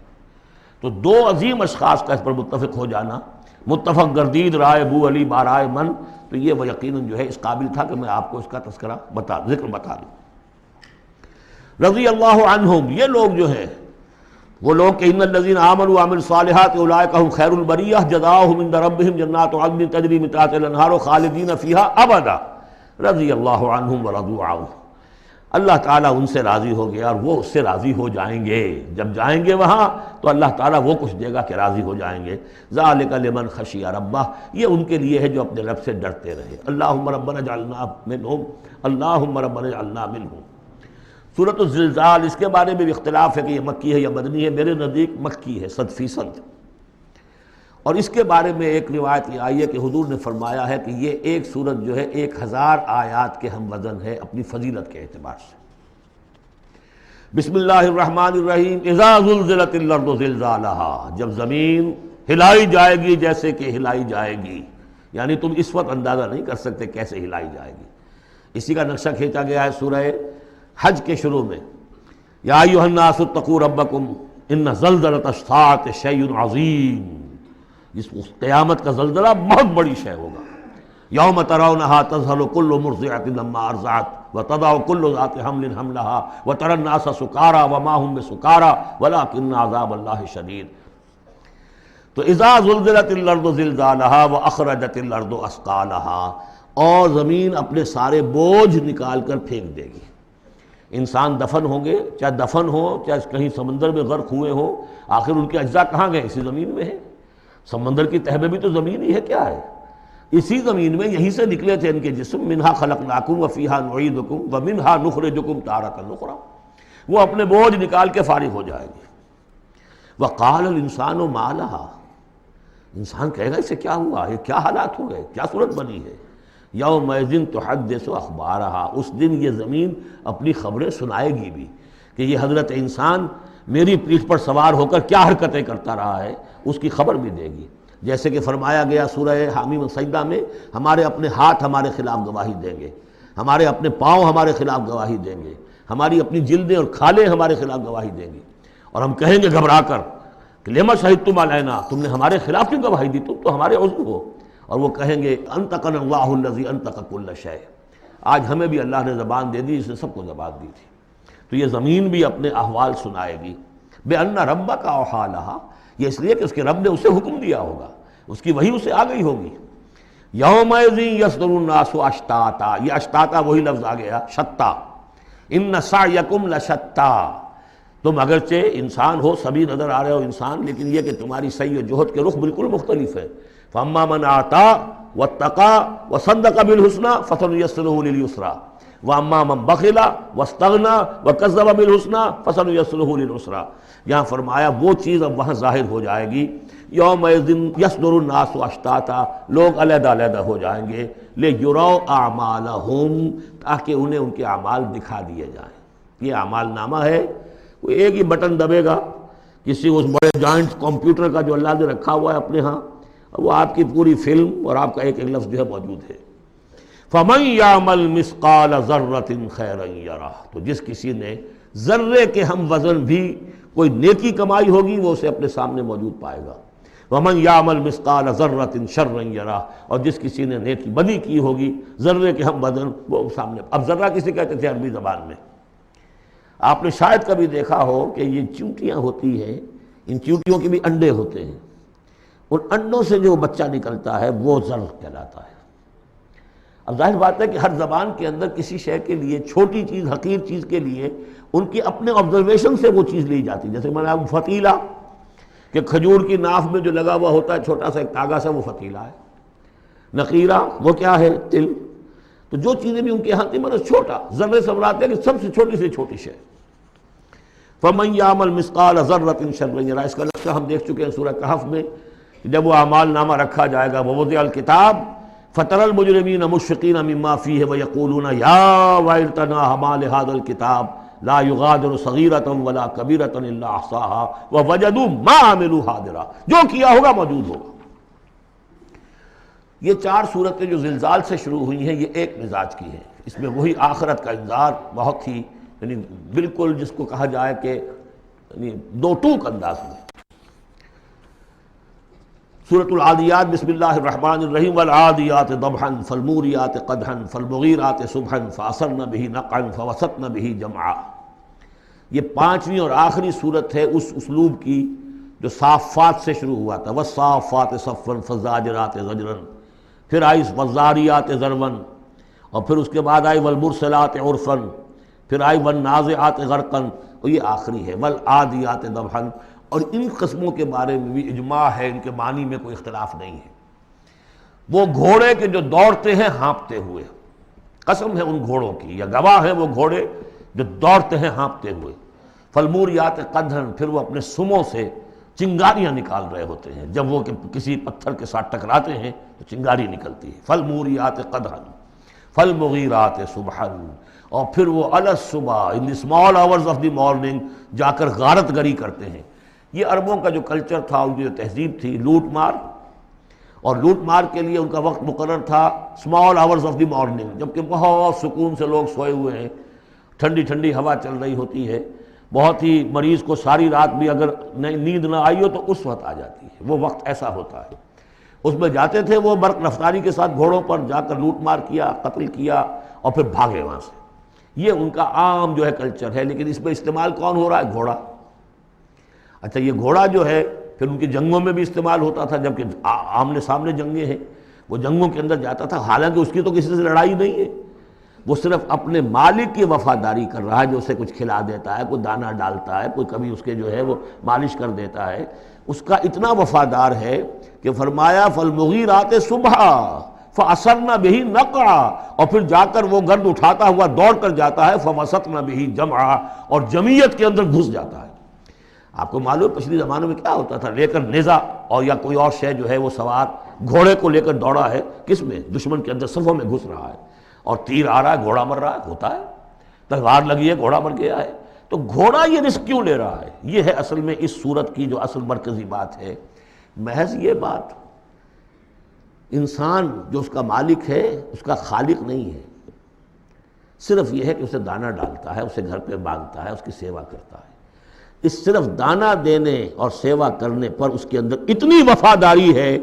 [SPEAKER 2] تو دو عظیم اشخاص کا اس پر متفق ہو جانا متفق گردید رائے بو علی بارائے من تو یہ وہ یقیناً جو ہے اس قابل تھا کہ میں آپ کو اس کا تذکرہ ذکر بتا دوں. رضی اللہ عنہم یہ لوگ جو ہیں وہ لوگ کہ ان الذین آمنوا وعملوا الصالحات اولئک هم خیر البریہ جزاؤہم عند ربہم جنات عدن تجری من تحتہا الانہار خالدین فیہا ابدا رضی اللہ عنہم ورضوا عنہ اللہ تعالیٰ ان سے راضی ہو گیا اور وہ اس سے راضی ہو جائیں گے. جب جائیں گے وہاں تو اللہ تعالیٰ وہ کچھ دے گا کہ راضی ہو جائیں گے. ذالک لمن خشی ربہ یہ ان کے لیے ہے جو اپنے رب سے ڈرتے رہے. اللہم ربنا اجعلنا منہم اللہم ربنا اجعلنا منہم. سورۃ الزلزال اس کے بارے میں بھی اختلاف ہے کہ یہ مکی ہے یا مدنی ہے. میرے نزدیک مکی ہے 100%. اور اس کے بارے میں ایک روایت یہ آئی ہے کہ حضور نے فرمایا ہے کہ یہ ایک سورت جو ہے 1000 آیات کے ہم وزن ہے اپنی فضیلت کے اعتبار سے. بسم اللہ الرحمن الرحیم. اذا زلزلت الارض زلزالها جب زمین ہلائی جائے گی جیسے کہ ہلائی جائے گی. یعنی تم اس وقت اندازہ نہیں کر سکتے کیسے ہلائی جائے گی. اسی کا نقشہ کھینچا گیا ہے سورہ حج کے شروع میں یا ایھا الناس اتقوا ربکم ان زلزلۃ الساعۃ شیء عظیم. اس قیامت کا زلزلہ بہت بڑی شے ہوگا. یوم ترونھا تذہل کل مرضعۃ عما ارضعت وتضع کل ذات حمل حملها وتری الناس سکارى وما هم بسکارى ولکن عذاب اللہ شدید. تو اذا زلزلت الارض زلزالها واخرجت الارض اثقالها اور زمین اپنے سارے بوجھ نکال کر پھینک دے گی. انسان دفن ہوں گے چاہے دفن ہو چاہے کہیں سمندر میں غرق ہوئے ہوں آخر ان کے اجزاء کہاں گئے؟ اسی زمین میں ہے. سمندر کی تہہ میں بھی تو زمین ہی ہے. کیا ہے؟ اسی زمین میں یہیں سے نکلے تھے ان کے جسم. منہا خلقناکم وفیہا نعیدکم ومنہا نخرجکم تارۃ اخری. وہ اپنے بوجھ نکال کے فارغ ہو جائے گی. وقال الانسان ما لہا انسان کہے گا اسے کیا ہوا؟ یہ کیا حالات ہو گئے؟ کیا صورت بنی ہے؟ یومئذ تحدث اخبارہا اس دن یہ زمین اپنی خبریں سنائے گی بھی کہ یہ حضرت انسان میری پیٹھ پر سوار ہو کر کیا حرکتیں کرتا رہا ہے اس کی خبر بھی دے گی۔ جیسے کہ فرمایا گیا سورہ حامیم سجدہ میں، ہمارے اپنے ہاتھ ہمارے خلاف گواہی دیں گے، ہمارے اپنے پاؤں ہمارے خلاف گواہی دیں گے، ہماری اپنی جلدیں اور کھالیں ہمارے خلاف گواہی دیں گی، اور ہم کہیں گے گھبرا کر کہ لما شہدتم علینا، تم نے ہمارے خلاف کیوں گواہی دی، تم تو ہمارے عضو ہو۔ اور وہ کہیں گے انطقنا اللہ الذی انطق کل شیء، آج ہمیں بھی اللہ نے زبان دے دی جس نے سب کو زبان دی تھی۔ تو یہ زمین بھی اپنے احوال سنائے گی، بِأَنَّ رَبَّكَ أَوْحَىٰ لَهَا، یہ اس لیے کہ اس کے رب نے اسے حکم دیا ہوگا، اس کی وحی اسے آ گئی ہوگی۔ یومئذ یصدر الناس اشتاتا، یہ اشتاتا وہی لفظ آ گیا شتا، ان سعیکم لشتا، تم اگرچہ انسان ہو، سبھی نظر آ رہے ہو انسان، لیکن یہ کہ تمہاری سعی و جہد کے رخ بالکل مختلف ہے۔ فاما من آتا واتقى وصدق بالحسنى فسنيسره لليسرى واما من بخل واستغنى وكذب بالحسنى فسنيسره للعسرى۔ یہاں فرمایا وہ چیز اب وہاں ظاہر ہو جائے گی، یومئذ یصدر الناس اشتاتا، لوگ علیحدہ علیحدہ ہو جائیں گے، لیروا اعمالهم، تاکہ انہیں ان کے اعمال دکھا دیے جائیں۔ یہ اعمال نامہ ہے، کوئی ایک ہی بٹن دبے گا کسی اس بڑے جائنٹ کمپیوٹر کا جو اللہ نے رکھا ہوا ہے اپنے ہاں، وہ آپ کی پوری فلم اور آپ کا ایک ایک لفظ جو ہے موجود ہے۔ فَمَن يَعْمَلْ مِثْقَالَ ذَرَّةٍ خَيْرًا يَرَهُ، تو جس کسی نے ذرے کے ہم وزن بھی کوئی نیکی کمائی ہوگی وہ اسے اپنے سامنے موجود پائے گا۔ وَمَن يَعْمَلْ مِثْقَالَ ذَرَّةٍ شَرًّا يَرَهُ، اور جس کسی نے نیکی بدی کی ہوگی ذرے کے ہم وزن وہ سامنے۔ اب ذرہ کسے کہتے تھے عربی زبان میں؟ آپ نے شاید کبھی دیکھا ہو کہ یہ چیونٹیاں ہوتی ہیں، ان چیونٹیوں کے بھی انڈے ہوتے ہیں، ان انڈوں سے جو بچہ نکلتا ہے وہ ذر کہلاتا ہے۔ اب ظاہر بات ہے کہ ہر زبان کے اندر کسی شے کے لیے، چھوٹی چیز حقیر چیز کے لیے ان کی اپنے آبزرویشن سے وہ چیز لی جاتی ہے۔ جیسے میں نے آپ فتیلہ، کہ کھجور کی ناف میں جو لگا ہوا ہوتا ہے چھوٹا سا ایک تاگا سا، وہ فتیلہ ہے۔ نقیرہ وہ کیا ہے؟ تل۔ تو جو چیزیں بھی ان کے ہاں تھی مطلب چھوٹا، ذرے سے مراد ہے کہ سب سے چھوٹی شے۔ فَمَن يَعْمَلْ مِثْقَالَ ذَرَّةٍ شَرًّا يَرَهُ، اس کا نقشہ ہم دیکھ چکے ہیں سورہ کہف میں، جب وہ اعمال نامہ رکھا جائے گا، وَوُضِعَ الْكِتَابُ فَتَرَى الْمُجْرِمِينَ مُشْفِقِينَ مِمَّا فِيهِ وَيَقُولُونَ يَا وَيْلَتَنَا مَا لِهَذَا الْكِتَابِ لَا يُغَادِرُ صَغِيرَةً وَلَا كَبِيرَةً إِلَّا أَحْصَاهَا وَوَجَدُوا مَا عَمِلُوا حَاضِرًا، جو کیا ہوگا موجود ہوگا۔ یہ چار صورتیں جو زلزال سے شروع ہوئی ہیں یہ ایک مزاج کی ہیں، اس میں وہی آخرت کا انذار بہت ہی یعنی بالکل جس کو کہا جائے کہ یعنی دو ٹوک انداز میں۔ سورۃ العادیات، بسم اللہ الرحمن الرحیم، والعادیات ضبحا فالموریات قدحا فالمغیرات صبحا فاثرن به نقعا فوسطن به جمعا۔ یہ پانچویں اور آخری صورت ہے اس اسلوب کی جو صافات سے شروع ہوا تھا، والصافات صفا فالزاجرات زجرا، پھر آئی والذاریات ذروا، اور پھر اس کے بعد آئی والمرسلات عرفا، پھر آئی والنازعات غرقا، اور یہ آخری ہے والعادیات ضبحا۔ اور ان قسموں کے بارے میں بھی اجماع ہے، ان کے معنی میں کوئی اختلاف نہیں ہے۔ وہ گھوڑے کے جو دوڑتے ہیں ہانپتے ہوئے، قسم ہے ان گھوڑوں کی، یا گواہ ہیں وہ گھوڑے جو دوڑتے ہیں ہانپتے ہوئے۔ فالموریات قدحا، پھر وہ اپنے سموں سے چنگاریاں نکال رہے ہوتے ہیں، جب وہ کسی پتھر کے ساتھ ٹکراتے ہیں تو چنگاری نکلتی ہے۔ فالموریات قدحا فالمغیرات صبحا، اور پھر وہ الصبح in the small hours of the morning جا کر غارت گری کرتے ہیں۔ یہ عربوں کا جو کلچر تھا، ان کی جو تہذیب تھی، لوٹ مار، اور لوٹ مار کے لیے ان کا وقت مقرر تھا small hours of the morning, جبکہ بہت سکون سے لوگ سوئے ہوئے ہیں، ٹھنڈی ٹھنڈی ہوا چل رہی ہوتی ہے، بہت ہی مریض کو ساری رات بھی اگر نیند نہ آئی ہو تو اس وقت آ جاتی ہے، وہ وقت ایسا ہوتا ہے۔ اس میں جاتے تھے وہ برق رفتاری کے ساتھ گھوڑوں پر جا کر لوٹ مار کیا، قتل کیا، اور پھر بھاگے وہاں سے۔ یہ ان کا عام جو ہے کلچر ہے، لیکن اس میں استعمال کون ہو رہا ہے؟ گھوڑا۔ اچھا، یہ گھوڑا جو ہے پھر ان کی جنگوں میں بھی استعمال ہوتا تھا، جبکہ آمنے سامنے جنگیں ہیں، وہ جنگوں کے اندر جاتا تھا، حالانکہ اس کی تو کسی سے لڑائی نہیں ہے، وہ صرف اپنے مالک کی وفاداری کر رہا ہے، جو اسے کچھ کھلا دیتا ہے، کوئی دانہ ڈالتا ہے، کوئی کبھی اس کے جو ہے وہ مالش کر دیتا ہے، اس کا اتنا وفادار ہے کہ فرمایا فالمغیرات صبحا فاثرن به نقعا، اور پھر جا کر وہ گرد اٹھاتا ہوا دوڑ کر جاتا ہے، فوسطن به جمعا، اور جمعیت کے اندر گھس جاتا ہے۔ آپ کو معلوم پچھلی زمانوں میں کیا ہوتا تھا، لے کر نیزہ اور یا کوئی اور شے جو ہے وہ سوار گھوڑے کو لے کر دوڑا ہے، کس میں؟ دشمن کے اندر صفوں میں گھس رہا ہے، اور تیر آ رہا ہے، گھوڑا مر رہا ہے، ہوتا ہے، تلوار لگی ہے، گھوڑا مر گیا ہے، تو گھوڑا یہ رزق کیوں لے رہا ہے؟ یہ ہے اصل میں اس صورت کی جو اصل مرکزی بات ہے، محض یہ بات، انسان جو اس کا مالک ہے اس کا خالق نہیں ہے، صرف یہ ہے کہ اسے دانہ ڈالتا ہے، اسے گھر پہ باندھتا ہے، اس کی سیوا کرتا ہے۔ اس صرف دانہ دینے اور سیوا کرنے پر اس کے اندر اتنی وفاداری ہے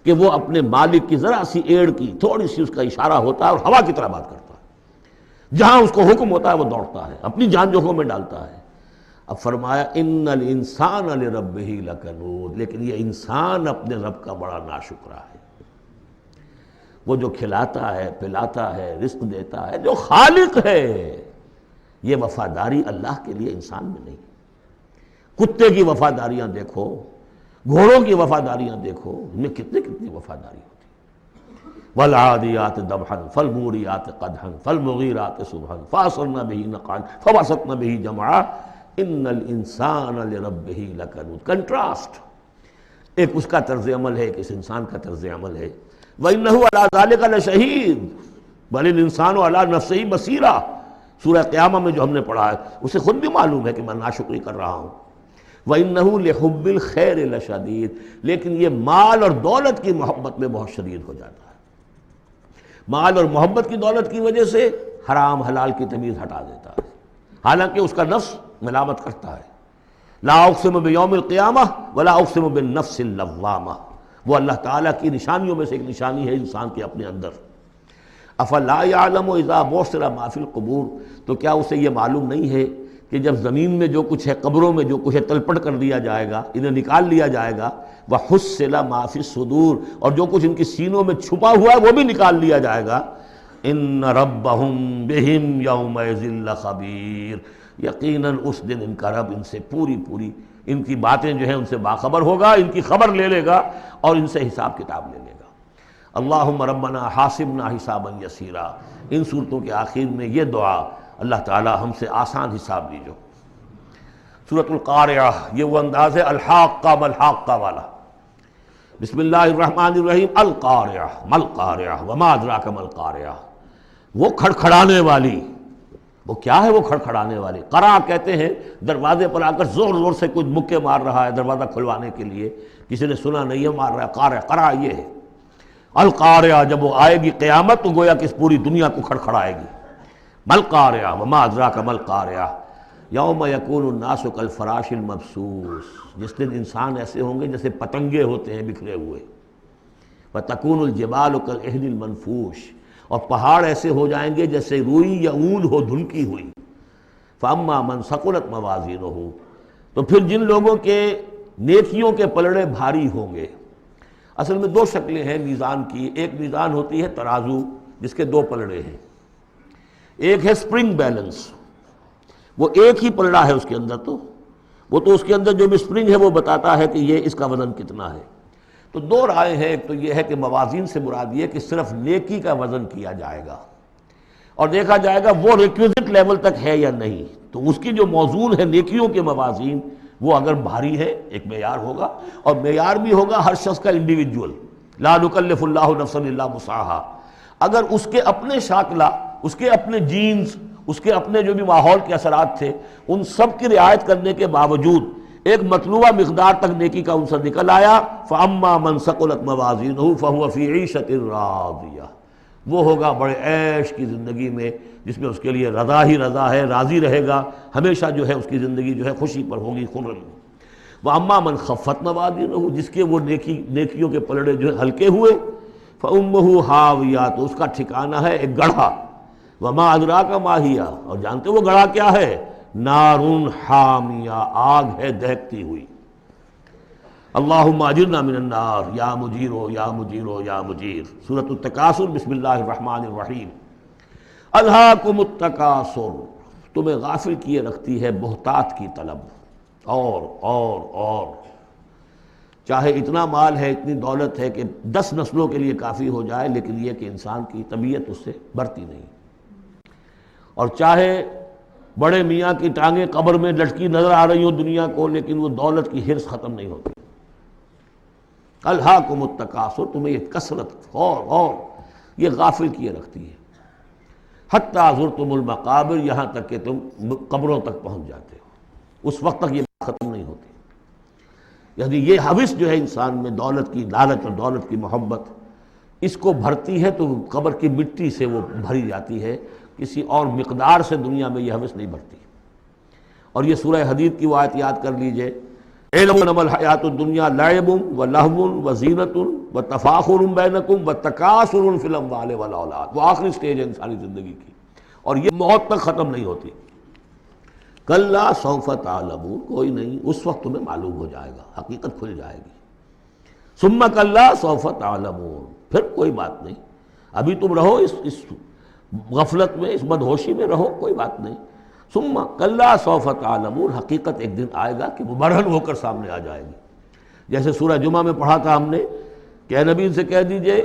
[SPEAKER 2] کہ وہ اپنے مالک کی ذرا سی ایڑ کی تھوڑی سی اس کا اشارہ ہوتا ہے اور ہوا کی طرح بات کرتا ہے، جہاں اس کو حکم ہوتا ہے وہ دوڑتا ہے، اپنی جان جوکھوں میں ڈالتا ہے۔ اب فرمایا ان الانسان لربہ لکنود، لیکن یہ انسان اپنے رب کا بڑا ناشکرا ہے۔ وہ جو کھلاتا ہے، پلاتا ہے، رزق دیتا ہے، جو خالق ہے، یہ وفاداری اللہ کے لیے انسان میں نہیں۔ کتے کی وفاداریاں دیکھو، گھوڑوں کی وفاداریاں دیکھو، ان میں کتنی وفاداری ہوتی ہے۔ والعادیات ضبحا فالموریات قدحا فالمغیرات صبحا فاثرن بہ نقعا فوسطن بہ جمعا ان الانسان لربہ لکنود۔ کنٹراسٹ، ایک اس کا طرز عمل ہے، ایک اس انسان کا طرز عمل ہے۔ وَإِنَّهُ عَلَىٰ ذَلِكَ لَشَهِيدٌ بَلِ الْإِنسَانُ عَلَىٰ نَفْسِهِ بَصِيرًا، سورہ قیامہ میں جو ہم نے پڑھا ہے اسے خود بھی معلوم ہے کہ میں ناشکری کر رہا ہوں۔ وَإِنَّهُ لِحُبِّ الْخَيْرِ لَشَدِيدٌ، لیکن یہ مال اور دولت کی محبت میں بہت شدید ہو جاتا ہے، مال اور محبت کی دولت کی وجہ سے حرام حلال کی تمیز ہٹا دیتا ہے، حالانکہ اس کا نفس ملامت کرتا ہے۔ لا اقسم بیوم القیامہ ولا اقسم بالنفس اللوامہ، وہ اللہ تعالیٰ کی نشانیوں میں سے ایک نشانی ہے انسان کے اپنے اندر۔ افلا یعلم اذا بعثر ما فی القبور، تو کیا اسے یہ معلوم نہیں ہے کہ جب زمین میں جو کچھ ہے، قبروں میں جو کچھ ہے، تلپٹ کر دیا جائے گا، انہیں نکال لیا جائے گا، وحصل ما فی الصدور، اور جو کچھ ان کی سینوں میں چھپا ہوا ہے وہ بھی نکال لیا جائے گا۔ ان ربہم بہم یومئذ لخبیر، یقیناً اس دن ان کا رب ان سے پوری ان کی باتیں جو ہیں ان سے باخبر ہوگا، ان کی خبر لے لے گا اور ان سے حساب کتاب لے لے گا۔ اللہم ربنا حاسبنا حسابا یسیرا، ان صورتوں کے آخر میں یہ دعا، اللہ تعالی ہم سے آسان حساب لیجو۔ سورۃ القارعہ، یہ وہ انداز ہے الحاقہ مالحاقہ والا۔ بسم اللہ الرحمن الرحیم، القارعہ مالقارعہ وما ادراک مالقارعہ، وہ کھڑکھڑانے والی، وہ کیا ہے وہ کھڑکھڑانے والی؟ قرع کہتے ہیں دروازے پر آ کر زور زور سے کوئی مکے مار رہا ہے دروازہ کھلوانے کے لیے، کسی نے سنا نہیں ہے مار رہا ہے، قارع، قرع یہ ہے۔ القارعہ، جب وہ آئے گی قیامت تو گویا کہ اس پوری دنیا کو کھڑکھڑائے گی۔ مالقارعہ وما ادراک مالقارعہ یوم یکون الناس کالفراش المبثوث، جس دن انسان ایسے ہوں گے جیسے پتنگے ہوتے ہیں بکھرے ہوئے۔ وتکون الجبال کالعہن المنفوش، اور پہاڑ ایسے ہو جائیں گے جیسے روئی یا اون ہو دھنکی ہوئی۔ فاما من ثقلت موازینہ، تو پھر جن لوگوں کے نیکیوں کے پلڑے بھاری ہوں گے۔ اصل میں دو شکلیں ہیں میزان کی، ایک میزان ہوتی ہے ترازو جس کے دو پلڑے ہیں، ایک ہے سپرنگ بیلنس، وہ ایک ہی پلڑا ہے اس کے اندر، تو وہ تو اس کے اندر جو بھی سپرنگ ہے وہ بتاتا ہے کہ یہ اس کا وزن کتنا ہے۔ تو دو رائے ہیں، ایک تو یہ ہے کہ موازین سے مراد یہ کہ صرف نیکی کا وزن کیا جائے گا اور دیکھا جائے گا وہ ریکویزٹ لیول تک ہے یا نہیں، تو اس کی جو موزون ہے نیکیوں کے موازین وہ اگر بھاری ہے ایک معیار ہوگا، اور معیار بھی ہوگا ہر شخص کا انڈیویجول، لا نکلف اللہ نفسا الا وسعہا۔ اگر اس کے اپنے شاکلہ، اس کے اپنے جینز، اس کے اپنے جو بھی ماحول کے اثرات تھے، ان سب کی رعایت کرنے کے باوجود ایک مطلوبہ مقدار تک نیکی کا عنصر نکل آیا، فاما من ثقلت موازینہ فہو فی عیشۃ راضیہ، وہ ہوگا بڑے عیش کی زندگی میں جس میں اس کے لیے رضا ہی رضا ہے، راضی رہے گا، ہمیشہ جو ہے اس کی زندگی جو ہے خوشی پر ہوگی، خرم۔ واما من خفت موازینہ، جس کے وہ نیکیوں کے پلڑے جو ہے ہلکے ہوئے، فامہ ہاویہ، تو اس کا ٹھکانہ ہے ایک گڑھا۔ وما ادراک ما ہی، اور جانتے وہ گڑھا کیا ہے؟ نار حامیہ، آگ ہے دہکتی ہوئی۔ اللہم اجرنا من النار یا مجیرو یا مجیرو یا مجیر۔ سورۃ التکاثر، بسم اللہ الرحمن الرحیم۔ الہاکم التکاثر، تمہیں غافل کیے رکھتی ہے بہتات کی طلب، اور چاہے اتنا مال ہے، اتنی دولت ہے کہ 10 نسلوں کے لیے کافی ہو جائے، لیکن یہ کہ انسان کی طبیعت اس سے بڑھتی نہیں، اور چاہے بڑے میاں کی ٹانگیں قبر میں لٹکی نظر آ رہی ہوں دنیا کو، لیکن وہ دولت کی حرص ختم نہیں ہوتی۔ الہاکم التکاثر، تمہیں یہ کثرت اور یہ غافل کیے رکھتی ہے۔ حتیٰ زرتم المقابر، یہاں تک کہ تم قبروں تک پہنچ جاتے ہو، اس وقت تک یہ بات ختم نہیں ہوتی۔ یعنی یہ حوث جو ہے انسان میں، دولت کی لالچ اور دولت کی محبت، اس کو بھرتی ہے تو قبر کی مٹی سے وہ بھری جاتی ہے، کسی اور مقدار سے دنیا میں یہ حوث نہیں بھرتی۔ اور یہ سورہ حدید کی وہ آیت یاد کر لیجئے، اعلموا انما الحیاۃ الدنیا لعب ولہو وزینۃ وتفاخر بینکم وتکاثر فی الاموال والاولاد، وہ آخری سٹیج ہے انسانی زندگی کی، اور یہ موت تک ختم نہیں ہوتی۔ کلا سوف تعلمون، کوئی نہیں، اس وقت تمہیں معلوم ہو جائے گا، حقیقت کھل جائے گی۔ ثم کلا سوف تعلمون، پھر کوئی بات نہیں، ابھی تم رہو اس غفلت میں، اس بدہوشی میں رہو، کوئی بات نہیں۔ ثم کلا سوف تعلمون، حقیقت ایک دن آئے گا کہ مبرہن ہو کر سامنے آ جائے گی۔ جیسے سورہ جمعہ میں پڑھا تھا ہم نے کہ اے نبی سے کہہ دیجئے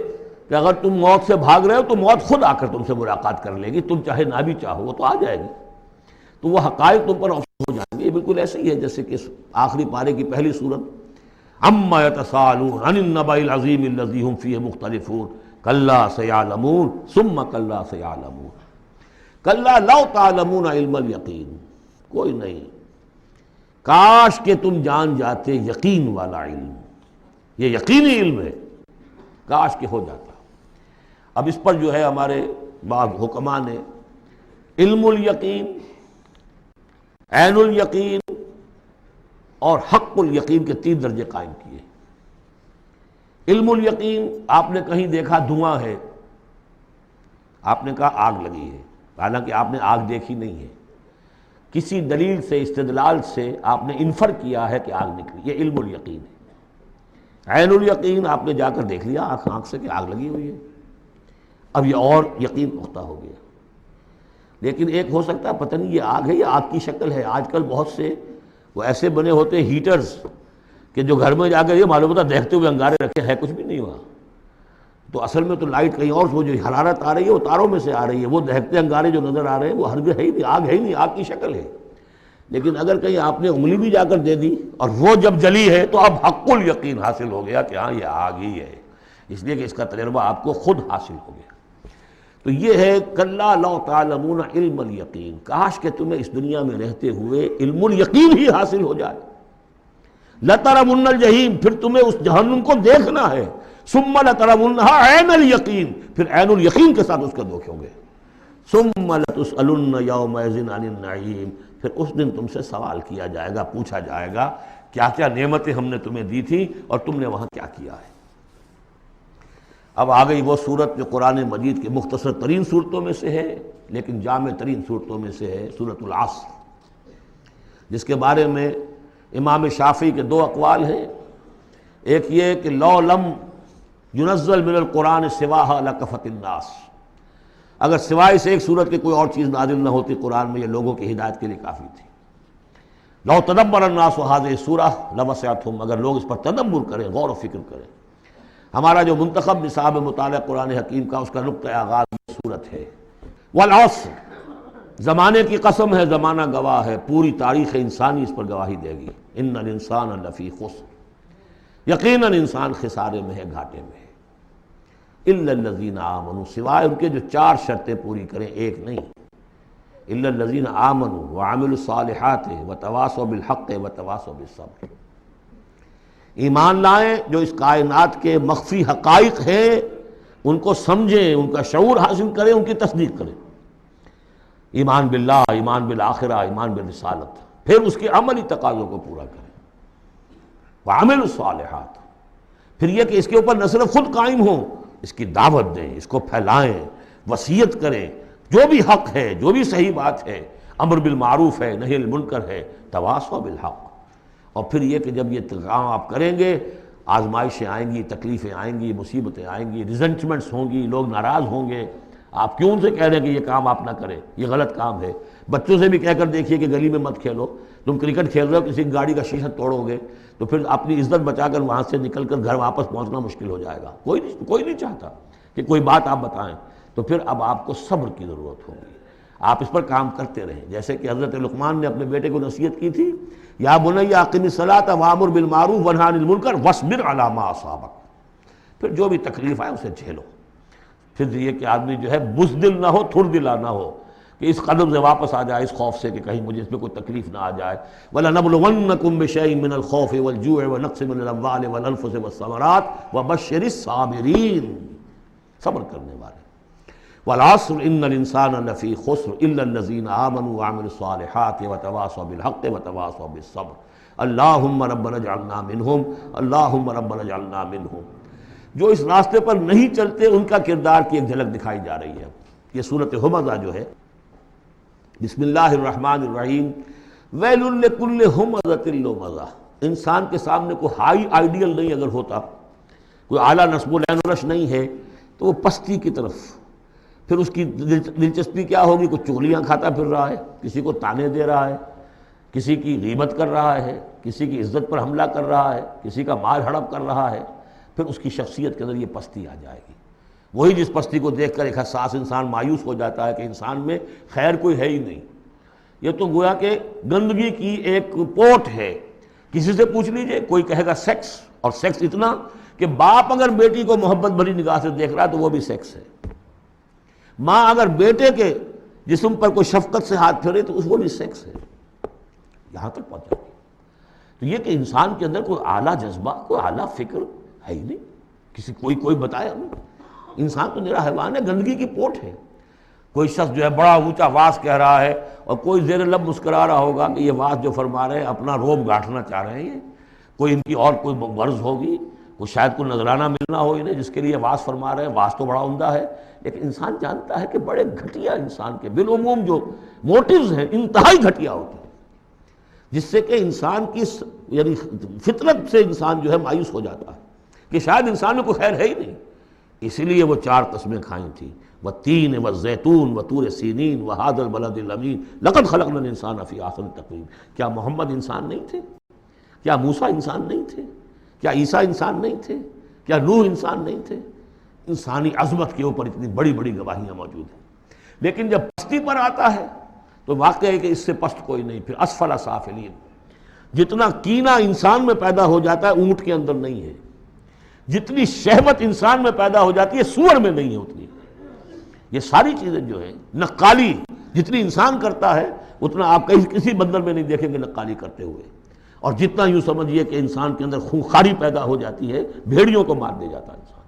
[SPEAKER 2] کہ اگر تم موت سے بھاگ رہے ہو تو موت خود آ کر تم سے ملاقات کر لے گی، تم چاہے نہ بھی چاہو وہ تو آ جائے گی، تو وہ حقائق تم پر افسوس ہو جائیں گے۔ یہ بالکل ایسے ہی ہے جیسے کہ آخری پارے کی پہلی سورت، عما یتساءلون عن النبأ العظیم الذی هم فیہ مختلفون کلا سیعلمون ثم کلا سیعلمون کلا لو تعلمون علم الیقین، کوئی نہیں، کاش کہ تم جان جاتے یقین والا علم، یہ یقینی علم ہے، کاش کہ ہو جاتا۔ اب اس پر جو ہے ہمارے بعض حکماء نے علم الیقین، عین الیقین اور حق الیقین کے 3 درجے قائم کیے۔ علم الیقین، آپ نے کہیں دیکھا دھواں ہے، آپ نے کہا آگ لگی ہے، حالانکہ آپ نے آگ دیکھی نہیں ہے، کسی دلیل سے، استدلال سے آپ نے انفر کیا ہے کہ آگ نکلی، یہ علم الیقین ہے۔ عین الیقین، آپ نے جا کر دیکھ لیا آنکھ سے کہ آگ لگی ہوئی ہے، اب یہ اور یقین پختہ ہو گیا۔ لیکن ایک ہو سکتا ہے پتہ نہیں یہ آگ ہے یا آگ کی شکل ہے۔ آج کل بہت سے وہ ایسے بنے ہوتے ہیں ہیٹرز کہ جو گھر میں جا کر یہ معلوم ہوتا دیکھتے ہوئے انگارے رکھے، ہے کچھ بھی نہیں ہوا، تو اصل میں تو لائٹ کہیں اور، وہ جو حرارت آ رہی ہے وہ تاروں میں سے آ رہی ہے، وہ دہتے انگارے جو نظر آ رہے ہیں وہ ہرگز ہے ہی نہیں، آگ ہے ہی نہیں، آگ کی شکل ہے۔ لیکن اگر کہیں آپ نے انگلی بھی جا کر دے دی اور وہ جب جلی ہے تو اب حق الیقین حاصل ہو گیا کہ ہاں یہ آگ ہی ہے، اس لیے کہ اس کا تجربہ آپ کو خود حاصل ہو گیا۔ تو یہ ہے کلا لو تعلمون علم الیقین، کاش کہ تمہیں اس دنیا میں رہتے ہوئے علم الیقین ہی حاصل ہو جائے۔ لترون الجحیم، پھر تمہیں اس جہنم کو دیکھنا ہے، ثم لترونها عین الیقین، پھر عین الیقین کے ساتھ اس کو دیکھو گے۔ ثم لتسألن یومئذ عن النعیم، پھر اس دن تم سے سوال کیا جائے گا، پوچھا جائے گا کیا کیا نعمتیں ہم نے تمہیں دی تھی اور تم نے وہاں کیا کیا ہے۔ اب آ گئی وہ صورت جو قرآن مجید کے مختصر ترین صورتوں میں سے ہے لیکن جامع ترین صورتوں میں سے ہے، سورۃ العصر، جس کے بارے میں امام شافعی کے 2 اقوال ہیں۔ ایک یہ کہ لو لم ينزل من القرآن سواہا لکفت الناس، اگر سوائے سے ایک صورت کی کوئی اور چیز نازل نہ ہوتی قرآن میں، یہ لوگوں کی ہدایت کے لیے کافی تھی۔ لو تدبر الناس هذه السورہ لوسعتهم، اگر لوگ اس پر تدبر کریں، غور و فکر کریں۔ ہمارا جو منتخب نصاب مطالعہ قرآن حکیم کا، اس کا نقطہ آغاز یہ صورت ہے۔ والعصر، زمانے کی قسم ہے، زمانہ گواہ ہے، پوری تاریخ انسانی اس پر گواہی دے گی۔ ان الانسان لفی خسر، یقیناً انسان خسارے میں ہے، گھاٹے میں ہے۔ الا الذین آمنوا، سوائے ان کے جو 4 شرطیں پوری کریں، ایک نہیں۔ الا الذین آمنوا وعملوا الصالحات وتواصوا بالحق وتواصوا بالصبر، ایمان لائیں، جو اس کائنات کے مخفی حقائق ہیں ان کو سمجھیں، ان کا شعور حاصل کریں، ان کی تصدیق کریں۔ ایمان باللہ، ایمان بالآخرہ، ایمان بالرسالت، پھر اس کے عملی تقاضوں کو پورا کریں۔ وعملوا الصالحات، پھر یہ کہ اس کے اوپر نہ صرف خود قائم ہوں، اس کی دعوت دیں، اس کو پھیلائیں، وصیت کریں، جو بھی حق ہے، جو بھی صحیح بات ہے، امر بالمعروف ہے، نہی عن المنکر ہے، تواصوا بالحق۔ اور پھر یہ کہ جب یہ کام آپ کریں گے، آزمائشیں آئیں گی، تکلیفیں آئیں گی، مصیبتیں آئیں گی، ریزنٹمنٹس ہوں گی، لوگ ناراض ہوں گے، آپ کیوں ان سے کہہ رہے ہیں کہ یہ کام آپ نہ کریں، یہ غلط کام ہے۔ بچوں سے بھی کہہ کر دیکھیے کہ گلی میں مت کھیلو، تم کرکٹ کھیل رہے ہو، کسی گاڑی کا شیشہ توڑو گے تو پھر اپنی عزت بچا کر وہاں سے نکل کر گھر واپس پہنچنا مشکل ہو جائے گا۔ کوئی نہیں چاہتا کہ کوئی بات آپ بتائیں، تو پھر اب آپ کو صبر کی ضرورت ہوگی، آپ اس پر کام کرتے رہیں۔ جیسے کہ حضرت لقمان نے اپنے بیٹے کو نصیحت کی تھی، یا بنی اقم الصلاۃ وامر بالمعروف وانہی عن المنکر واصبر علی ما اصابک، پھر جو بھی تکلیف آئے اسے جھیلو، پھر یہ کہ آدمی جو ہے بزدل نہ ہو، تھردلا نہ ہو، کہ اس قدم سے واپس آ جائے، اس خوف سے کہ کہیں مجھے اس میں کوئی تکلیف نہ آ جائے۔ وَلَنَبْلُوَنَّكُمْ بِشَيْءٍ مِّنَ الْخَوْفِ وَالْجُوعِ وَنَقْصٍ مِّنَ الْأَمْوَالِ وَالْأَنفُسِ وَالثَّمَرَاتِ وَبَشِّرِ الصَّابِرِينَ، صبر کرنے والے۔ وَالْعَصْرِ إِنَّ الْإِنسَانَ لَفِي خُسْرٍ إِلَّا الَّذِينَ آمَنُوا وَعَمِلُوا الصَّالِحَاتِ وَتَوَاصَوْا بِالْحَقِّ وَتَوَاصَوْا بِالصَّبْرِ اللہم ربنا اجعلنا منہم، اللہم ربنا اجعلنا منہم۔ جو اس راستے پر نہیں چلتے ان کا کردار کی ایک جھلک دکھائی جا رہی ہے۔ یہ سورۃ ہمزہ جو ہے، بسم اللہ الرحمن الرحیم، ویل لکل ہمزۃ لمزہ، انسان کے سامنے کوئی ہائی آئیڈیل نہیں اگر ہوتا، کوئی اعلیٰ نصب و لین و نش نہیں ہے، تو وہ پستی کی طرف، پھر اس کی دلچسپی کیا ہوگی؟ کوئی چغلیاں کھاتا پھر رہا ہے، کسی کو تانے دے رہا ہے، کسی کی غیبت کر رہا ہے، کسی کی عزت پر حملہ کر رہا ہے، کسی کا مال ہڑپ کر رہا ہے، پھر اس کی شخصیت کے اندر یہ پستی آ جائے گی۔ وہی جس پستی کو دیکھ کر ایک حساس انسان مایوس ہو جاتا ہے کہ انسان میں خیر کوئی ہے ہی نہیں، یہ تو گویا کہ گندگی کی ایک پوٹ ہے۔ کسی سے پوچھ لیجئے، کوئی کہے گا سیکس، اور سیکس اتنا کہ باپ اگر بیٹی کو محبت بھری نگاہ سے دیکھ رہا ہے تو وہ بھی سیکس ہے، ماں اگر بیٹے کے جسم پر کوئی شفقت سے ہاتھ پھیرے تو وہ بھی سیکس ہے، یہاں تک پہنچا۔ تو یہ کہ انسان کے اندر کوئی اعلیٰ جذبہ، کوئی اعلیٰ فکر ہے ہی نہیں، کسی کوئی بتایا ہمیں۔ انسان تو میرا حیوان ہے، گندگی کی پوٹ ہے۔ کوئی شخص جو ہے بڑا اونچا واعظ کہہ رہا ہے اور کوئی زیر لب مسکرا رہا ہوگا کہ یہ واعظ جو فرما رہے ہیں اپنا روب گاٹھنا چاہ رہے ہیں، یہ کوئی ان کی اور کوئی غرض ہوگی، کوئی شاید کوئی نذرانہ ملنا ہو انہیں جس کے لیے واعظ فرما رہے ہیں۔ واعظ تو بڑا عمدہ ہے، لیکن انسان جانتا ہے کہ بڑے گھٹیا انسان کے بالعموم جو موٹیوز ہیں انتہائی گھٹیا ہوتے ہیں، جس سے کہ انسان کی یعنی فطرت سے انسان جو ہے مایوس ہو جاتا ہے کہ شاید انسان میں کوئی خیر ہے ہی نہیں۔ اسی لیے وہ 4 قسمیں کھائیں تھیں، والتین والزیتون وطور سینین وہذا البلد الامین لقد خلقنا الانسان فی احسن تقویم۔ کیا محمد انسان نہیں تھے؟ کیا موسیٰ انسان نہیں تھے؟ کیا عیسیٰ انسان نہیں تھے؟ کیا نوح انسان نہیں تھے؟ انسانی عظمت کے اوپر اتنی بڑی بڑی گواہیاں موجود ہیں، لیکن جب پستی پر آتا ہے تو واقع ہے کہ اس سے پست کوئی نہیں۔ پھر اسفل سافلین، جتنا کینہ انسان میں پیدا ہو جاتا ہے اونٹ کے اندر نہیں ہے، جتنی شہوت انسان میں پیدا ہو جاتی ہے سور میں نہیں ہے اتنی۔ یہ ساری چیزیں جو ہیں، نقالی جتنی انسان کرتا ہے اتنا آپ کسی بندر میں نہیں دیکھیں گے نقالی کرتے ہوئے، اور جتنا یوں سمجھیے کہ انسان کے اندر خونخواری پیدا ہو جاتی ہے، بھیڑیوں کو مار دے جاتا ہے انسان۔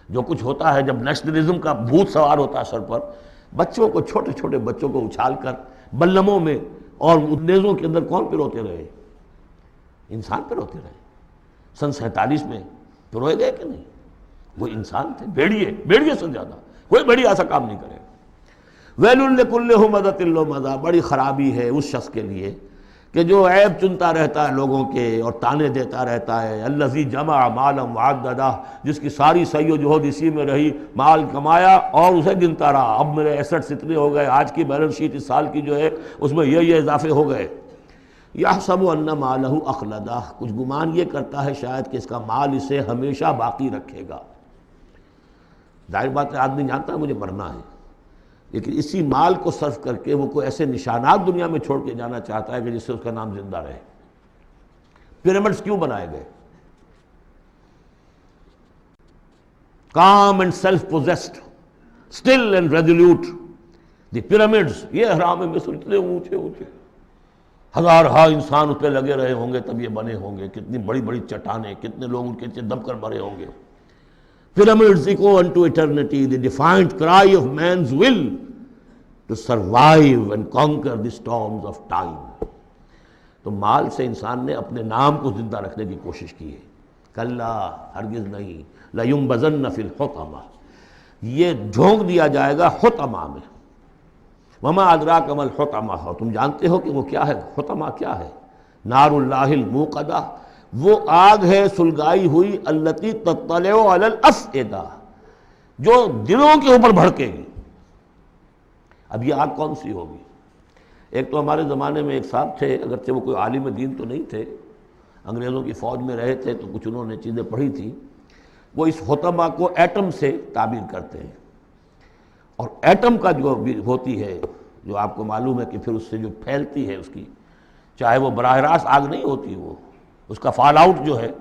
[SPEAKER 2] جو کچھ ہوتا ہے جب نیشنلزم کا بھوت سوار ہوتا ہے سر پر، بچوں کو، چھوٹے چھوٹے بچوں کو اچھال کر بلموں میں اور نیزوں کے اندر کون پروتے رہے؟ انسان پروتے رہے۔ سن 47 میں پروئے گئے کہ نہیں؟ وہ انسان تھے، بھیڑیے سے زیادہ کوئی بھیڑیا ایسا کام نہیں کرے۔ ویل لکل ہمزۃ لمزہ، بڑی خرابی ہے اس شخص کے لیے کہ جو عیب چنتا رہتا ہے لوگوں کے اور تانے دیتا رہتا ہے۔ الذی جمع مالا وعددہ، جس کی ساری سعی و جہد اسی میں رہی، مال کمایا اور اسے گنتا رہا، اب میرے ایسٹس اتنے ہو گئے، آج کی بیلنس شیٹ اس سال کی جو ہے اس میں یہ اضافے ہو گئے۔ یحسب ان مالہ اخلدہ، کچھ گمان یہ کرتا ہے شاید کہ اس کا مال اسے ہمیشہ باقی رکھے گا۔ ظاہر بات ہے آدمی جانتا ہے مجھے مرنا ہے، لیکن اسی مال کو صرف کر کے وہ کوئی ایسے نشانات دنیا میں چھوڑ کے جانا چاہتا ہے کہ جس سے اس کا نام زندہ رہے۔ پیرامڈز کیوں بنائے گئے؟ calm and self-possessed, still and resolute. The pyramids، یہ اہرام مصر اتنے اونچے اونچے، ہزارہا انسان اس پہ لگے رہے ہوں گے تب یہ بنے ہوں گے، کتنی بڑی بڑی چٹانیں، کتنے لوگ ان کے نیچے دب کر مرے ہوں گے۔ Pyramids echo unto eternity, the defiant cry of man's will to survive and conquer the storms of time۔ تو مال سے انسان نے اپنے نام کو زندہ رکھنے کی کوشش کی ہے۔ کلا، ہرگز نہیں، لَيُنبَذَنَّ فِي الْحُطَمَةِ، یہ جھونک دیا جائے گا حطمہ میں۔ وَمَا أَدْرَاكَ مَا الْحُطَمَةُ، اور تم جانتے ہو کہ وہ کیا ہے؟ حطمہ کیا ہے؟ نار اللہ الموقدہ، وہ آگ ہے سلگائی ہوئی، التی تطلع علی الافئدہ، جو دلوں کے اوپر بھڑکے گی۔ اب یہ آگ کون سی ہوگی؟ ایک تو ہمارے زمانے میں ایک صاحب تھے، اگرچہ وہ کوئی عالم دین تو نہیں تھے، انگریزوں کی فوج میں رہے تھے تو کچھ انہوں نے چیزیں پڑھی تھیں، وہ اس حطمہ کو ایٹم سے تعبیر کرتے ہیں، اور ایٹم کا جو بھی ہوتی ہے، جو آپ کو معلوم ہے کہ پھر اس سے جو پھیلتی ہے اس کی، چاہے وہ براہ راست آگ نہیں ہوتی، وہ اس کا فال آؤٹ جو ہے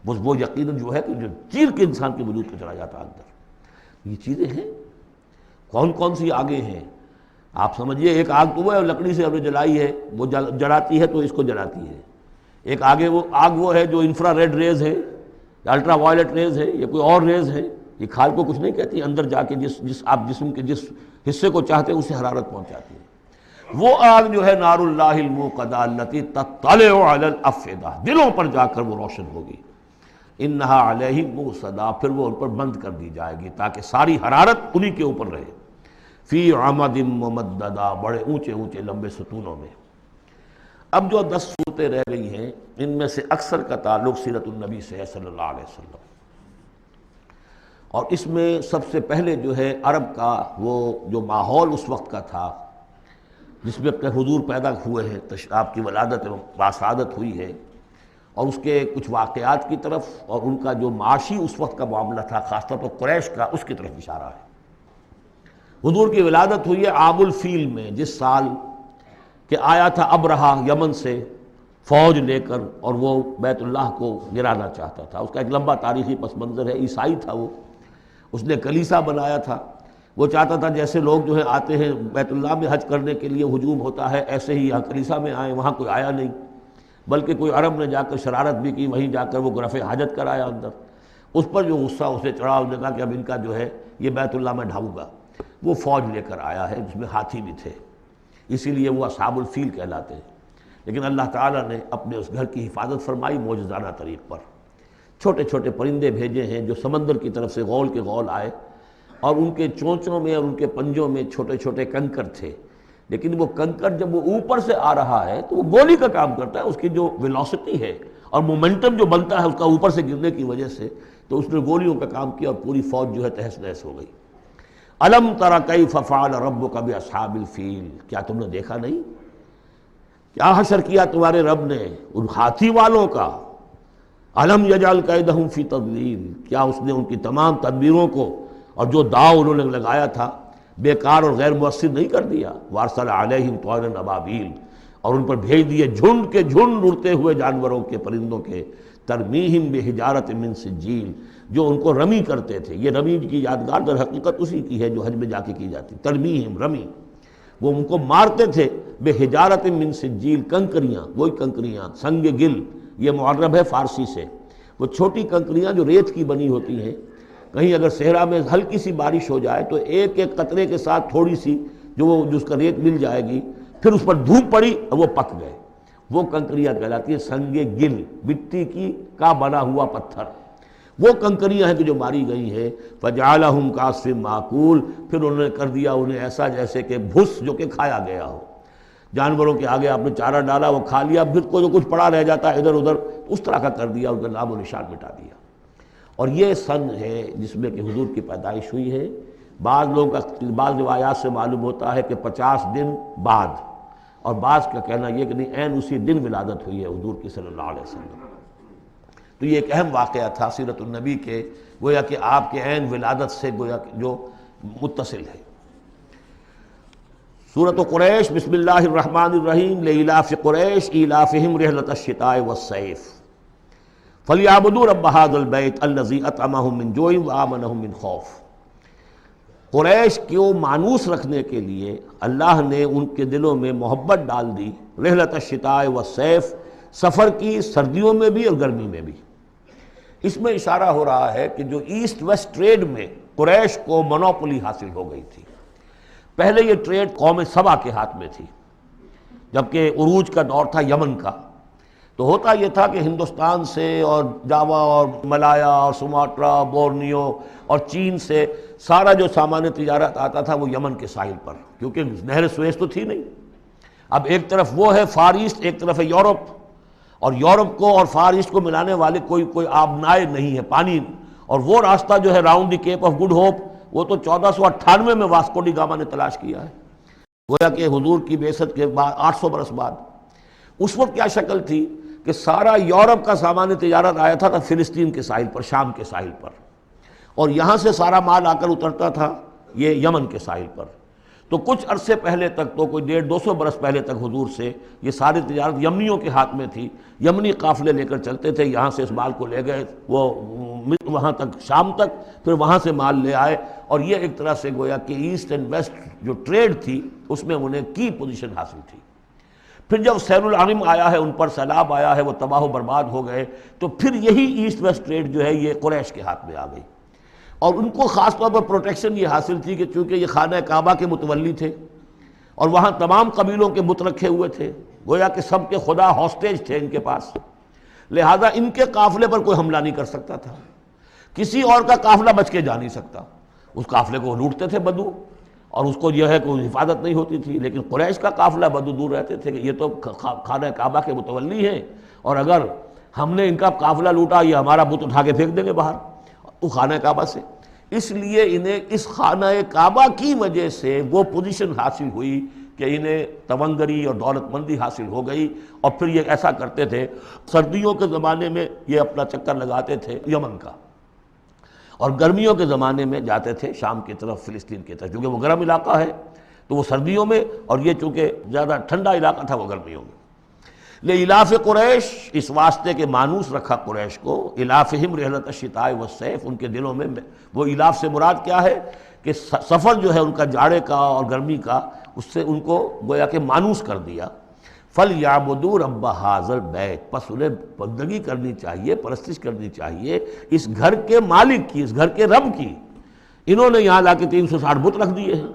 [SPEAKER 2] وہ یقیناً جو ہے کہ جو چیر کے انسان کے وجود کو چلا جاتا ہے اندر۔ یہ چیزیں ہیں کون کون سی آگیں ہیں؟ آپ سمجھیے ایک آگ تو وہ ہے لکڑی سے ہم نے جلائی ہے، وہ جلاتی ہے تو اس کو جلاتی ہے. ایک آگ وہ ہے جو انفرا ریڈ ریز ہے، الٹرا وائلٹ ریز ہے، یا کوئی اور ریز ہے. یہ کھال کو کچھ نہیں کہتی، اندر جا کے جس آپ جسم کے جس حصے کو چاہتے ہیں اسے حرارت پہنچاتی ہے. وہ آگ جو ہے نار اللہ الموقدہ التی تطلع علی الافئدہ، دلوں پر جا کر وہ روشن ہوگی. انہا علیہم موصدہ، پھر وہ ان پر بند کر دی جائے گی تاکہ ساری حرارت انہی کے اوپر رہے. فی عمد ممددہ، بڑے اونچے اونچے لمبے ستونوں میں. اب جو 10 صورتیں رہ گئی ہیں ان میں سے اکثر کا تعلق سیرت النبی سے ہے صلی اللہ علیہ وسلم. اور اس میں سب سے پہلے جو ہے عرب کا وہ جو ماحول اس وقت کا تھا جس میں اپنے حضور پیدا ہوئے ہیں، آپ کی ولادت باسعادت ہوئی ہے، اور اس کے کچھ واقعات کی طرف اور ان کا جو معاشی اس وقت کا معاملہ تھا خاص طور پر قریش کا، اس کی طرف اشارہ ہے. حضور کی ولادت ہوئی ہے عام الفیل میں، جس سال کہ آیا تھا ابرہہ یمن سے فوج لے کر، اور وہ بیت اللہ کو گرانا چاہتا تھا. اس کا ایک لمبا تاریخی پس منظر ہے. عیسائی تھا وہ، اس نے کلیسا بنایا تھا. وہ چاہتا تھا جیسے لوگ جو ہے آتے ہیں بیت اللہ میں حج کرنے کے لیے ہجوم ہوتا ہے، ایسے ہی یہاں کلیسا میں آئیں. وہاں کوئی آیا نہیں، بلکہ کوئی عرب نے جا کر شرارت بھی کی، وہیں جا کر وہ رفع حاجت کرایا اندر. اس پر جو غصہ اسے چڑھا، اس نے کہا کہ اب ان کا جو ہے یہ بیت اللہ میں ڈھاؤں گا. وہ فوج لے کر آیا ہے جس میں ہاتھی بھی تھے، اسی لیے وہ اصحاب الفیل کہلاتے ہیں. لیکن اللہ تعالیٰ نے اپنے اس گھر کی حفاظت فرمائی معجزانہ طریق پر. چھوٹے چھوٹے پرندے بھیجے ہیں جو سمندر کی طرف سے غول کے غول آئے، اور ان کے چونچوں میں اور ان کے پنجوں میں چھوٹے چھوٹے کنکر تھے. لیکن وہ کنکر جب وہ اوپر سے آ رہا ہے تو وہ گولی کا کام کرتا ہے. اس کی جو ویلوسٹی ہے اور مومنٹم جو بنتا ہے اس کا اوپر سے گرنے کی وجہ سے، تو اس نے گولیوں کا کام کیا اور پوری فوج جو ہے تہس نہس ہو گئی. الم تر کیف فعل ربک باصحاب الفیل، کیا تم نے دیکھا نہیں کیا حشر کیا تمہارے رب نے ان ہاتھی والوں کا. الم یجعل کیدہم فی تضلیل، کیا اس نے ان کی تمام تدبیروں کو اور جو داؤ انہوں نے لگایا تھا بیکار اور غیر مؤثر نہیں کر دیا. وارسل علیہم طیرا ابابیل، اور ان پر بھیج دیے جھنڈ کے جھنڈ اڑتے ہوئے جانوروں کے، پرندوں کے. ترمیہم بحجارۃ من سجیل، جو ان کو رمی کرتے تھے. یہ رمی کی یادگار در حقیقت اسی کی ہے جو حج میں جا کے کی جاتی. ترمیہم رمی، وہ ان کو مارتے تھے بحجارۃ من سجیل، کنکریاں، وہی کنکریاں سنگ گل، یہ معرب ہے فارسی سے. وہ چھوٹی کنکریاں جو ریت کی بنی ہوتی ہیں، کہیں اگر صحرا میں ہلکی سی بارش ہو جائے تو ایک ایک قطرے کے ساتھ تھوڑی سی جو اس کا ریت مل جائے گی، پھر اس پر دھوپ پڑی اور وہ پک گئے. وہ کنکریاں کہلاتی ہیں سنگ گل، مٹی کی کا بنا ہوا پتھر. وہ کنکریاں ہیں کہ جو ماری گئی ہیں. فجعلہم کعصف ماکول، پھر انہوں نے کر دیا انہیں ایسا جیسے کہ بھس جو کہ کھایا گیا ہو. جانوروں کے آگے آپ نے چارہ ڈالا، وہ کھا لیا، پھر کو جو کچھ پڑا رہ جاتا ہے ادھر ادھر، اس طرح کا کر دیا، ان کا نام و نشان مٹا دیا. اور یہ سن ہے جس میں کہ حضور کی پیدائش ہوئی ہے. بعض لوگوں کا بعض روایات سے معلوم ہوتا ہے کہ 50 دن بعد، اور بعض کا کہنا یہ کہ نہیں عین اسی دن ولادت ہوئی ہے حضور کی صلی اللہ علیہ وسلم. تو یہ ایک اہم واقعہ تھا سیرت النبی کے، گویا کہ آپ کے عین ولادت سے گویا کہ جو متصل ہے. سورۃ قریش، بسم اللہ الرحمن الرحیم. لإلاف قریش إیلافہم رحلۃ الشتاء والصیف فلیعبدوا رب ھذا البیت الذی اطعمہم من جوع وآمنہم من خوف. قریش کو مانوس رکھنے کے لیے اللہ نے ان کے دلوں میں محبت ڈال دی، رحلۃ الشتاء والصیف، سفر کی سردیوں میں بھی اور گرمی میں بھی. اس میں اشارہ ہو رہا ہے کہ جو ایسٹ ویسٹ ٹریڈ میں قریش کو مونوپولی حاصل ہو گئی تھی. پہلے یہ ٹریڈ قوم سبا کے ہاتھ میں تھی، جبکہ عروج کا دور تھا یمن کا. تو ہوتا یہ تھا کہ ہندوستان سے اور جاوا اور ملایا اور سماٹرا، بورنیو اور چین سے سارا جو سامان تجارت آتا تھا وہ یمن کے ساحل پر، کیونکہ نہر سویس تو تھی نہیں. اب ایک طرف وہ ہے فار ایسٹ، ایک طرف ہے یورپ، اور یورپ کو اور فار ایسٹ کو ملانے والے کوئی آبنائے نہیں ہے پانی. اور وہ راستہ جو ہے round the Cape of Good Hope, وہ تو 1498 میں واسکو ڈی گاما نے تلاش کیا ہے، گویا کہ حضور کی بعثت کے بعد 800 برس بعد. اس وقت کیا شکل تھی کہ سارا یورپ کا سامان تجارت آیا تھا فلسطین کے ساحل پر، شام کے ساحل پر، اور یہاں سے سارا مال آ کر اترتا تھا یہ یمن کے ساحل پر. تو کچھ عرصے پہلے تک، تو کوئی 150-200 برس پہلے تک حضور سے یہ ساری تجارت یمنیوں کے ہاتھ میں تھی. یمنی قافلے لے کر چلتے تھے، یہاں سے اس مال کو لے گئے، وہ وہاں تک شام تک، پھر وہاں سے مال لے آئے، اور یہ ایک طرح سے گویا کہ ایسٹ اینڈ ویسٹ جو ٹریڈ تھی اس میں انہیں کی پوزیشن حاصل تھی۔ پھر جب سیل العرم آیا ہے، ان پر سیلاب آیا ہے، وہ تباہ و برباد ہو گئے، تو پھر یہی ایسٹ ویسٹ ٹریڈ جو ہے یہ قریش کے ہاتھ میں آ گئی، اور ان کو خاص طور پر پروٹیکشن یہ حاصل تھی کہ چونکہ یہ خانہ کعبہ کے متولی تھے اور وہاں تمام قبیلوں کے بت رکھے ہوئے تھے، گویا کہ سب کے خدا ہاسٹیج تھے ان کے پاس، لہذا ان کے قافلے پر کوئی حملہ نہیں کر سکتا تھا، کسی اور کا قافلہ بچ کے جا نہیں سکتا، اس قافلے کو لوٹتے تھے بدو، اور اس کو یہ ہے کوئی حفاظت نہیں ہوتی تھی، لیکن قریش کا قافلہ بدو دور رہتے تھے کہ یہ تو خانہ کعبہ کے متولی ہیں، اور اگر ہم نے ان کا قافلہ لوٹا یہ ہمارا بت اٹھا کے پھینک دیں گے باہر وہ خانہ کعبہ سے، اس لیے انہیں اس خانہ کعبہ کی وجہ سے وہ پوزیشن حاصل ہوئی کہ انہیں تونگری اور دولت مندی حاصل ہو گئی، اور پھر یہ ایسا کرتے تھے، سردیوں کے زمانے میں یہ اپنا چکر لگاتے تھے یمن کا، اور گرمیوں کے زمانے میں جاتے تھے شام کی طرف، فلسطین کی طرف، کیونکہ وہ گرم علاقہ ہے تو وہ سردیوں میں، اور یہ چونکہ زیادہ ٹھنڈا علاقہ تھا وہ گرمیوں میں۔ لإلاف قریش، اس واسطے کے مانوس رکھا قریش کو، الافہم رحلۃ الشتاء والصیف، ان کے دلوں میں وہ الاف سے مراد کیا ہے کہ سفر جو ہے ان کا جاڑے کا اور گرمی کا، اس سے ان کو گویا کہ مانوس کر دیا۔ فَلْيَعْبُدُوا رَبَّ هَٰذَا الْبَيْتِ، پس انہیں بندگی کرنی چاہیے، پرستش کرنی چاہیے اس گھر کے مالک کی، اس گھر کے رب کی۔ انہوں نے یہاں لا کے 360 بت رکھ دیے ہیں،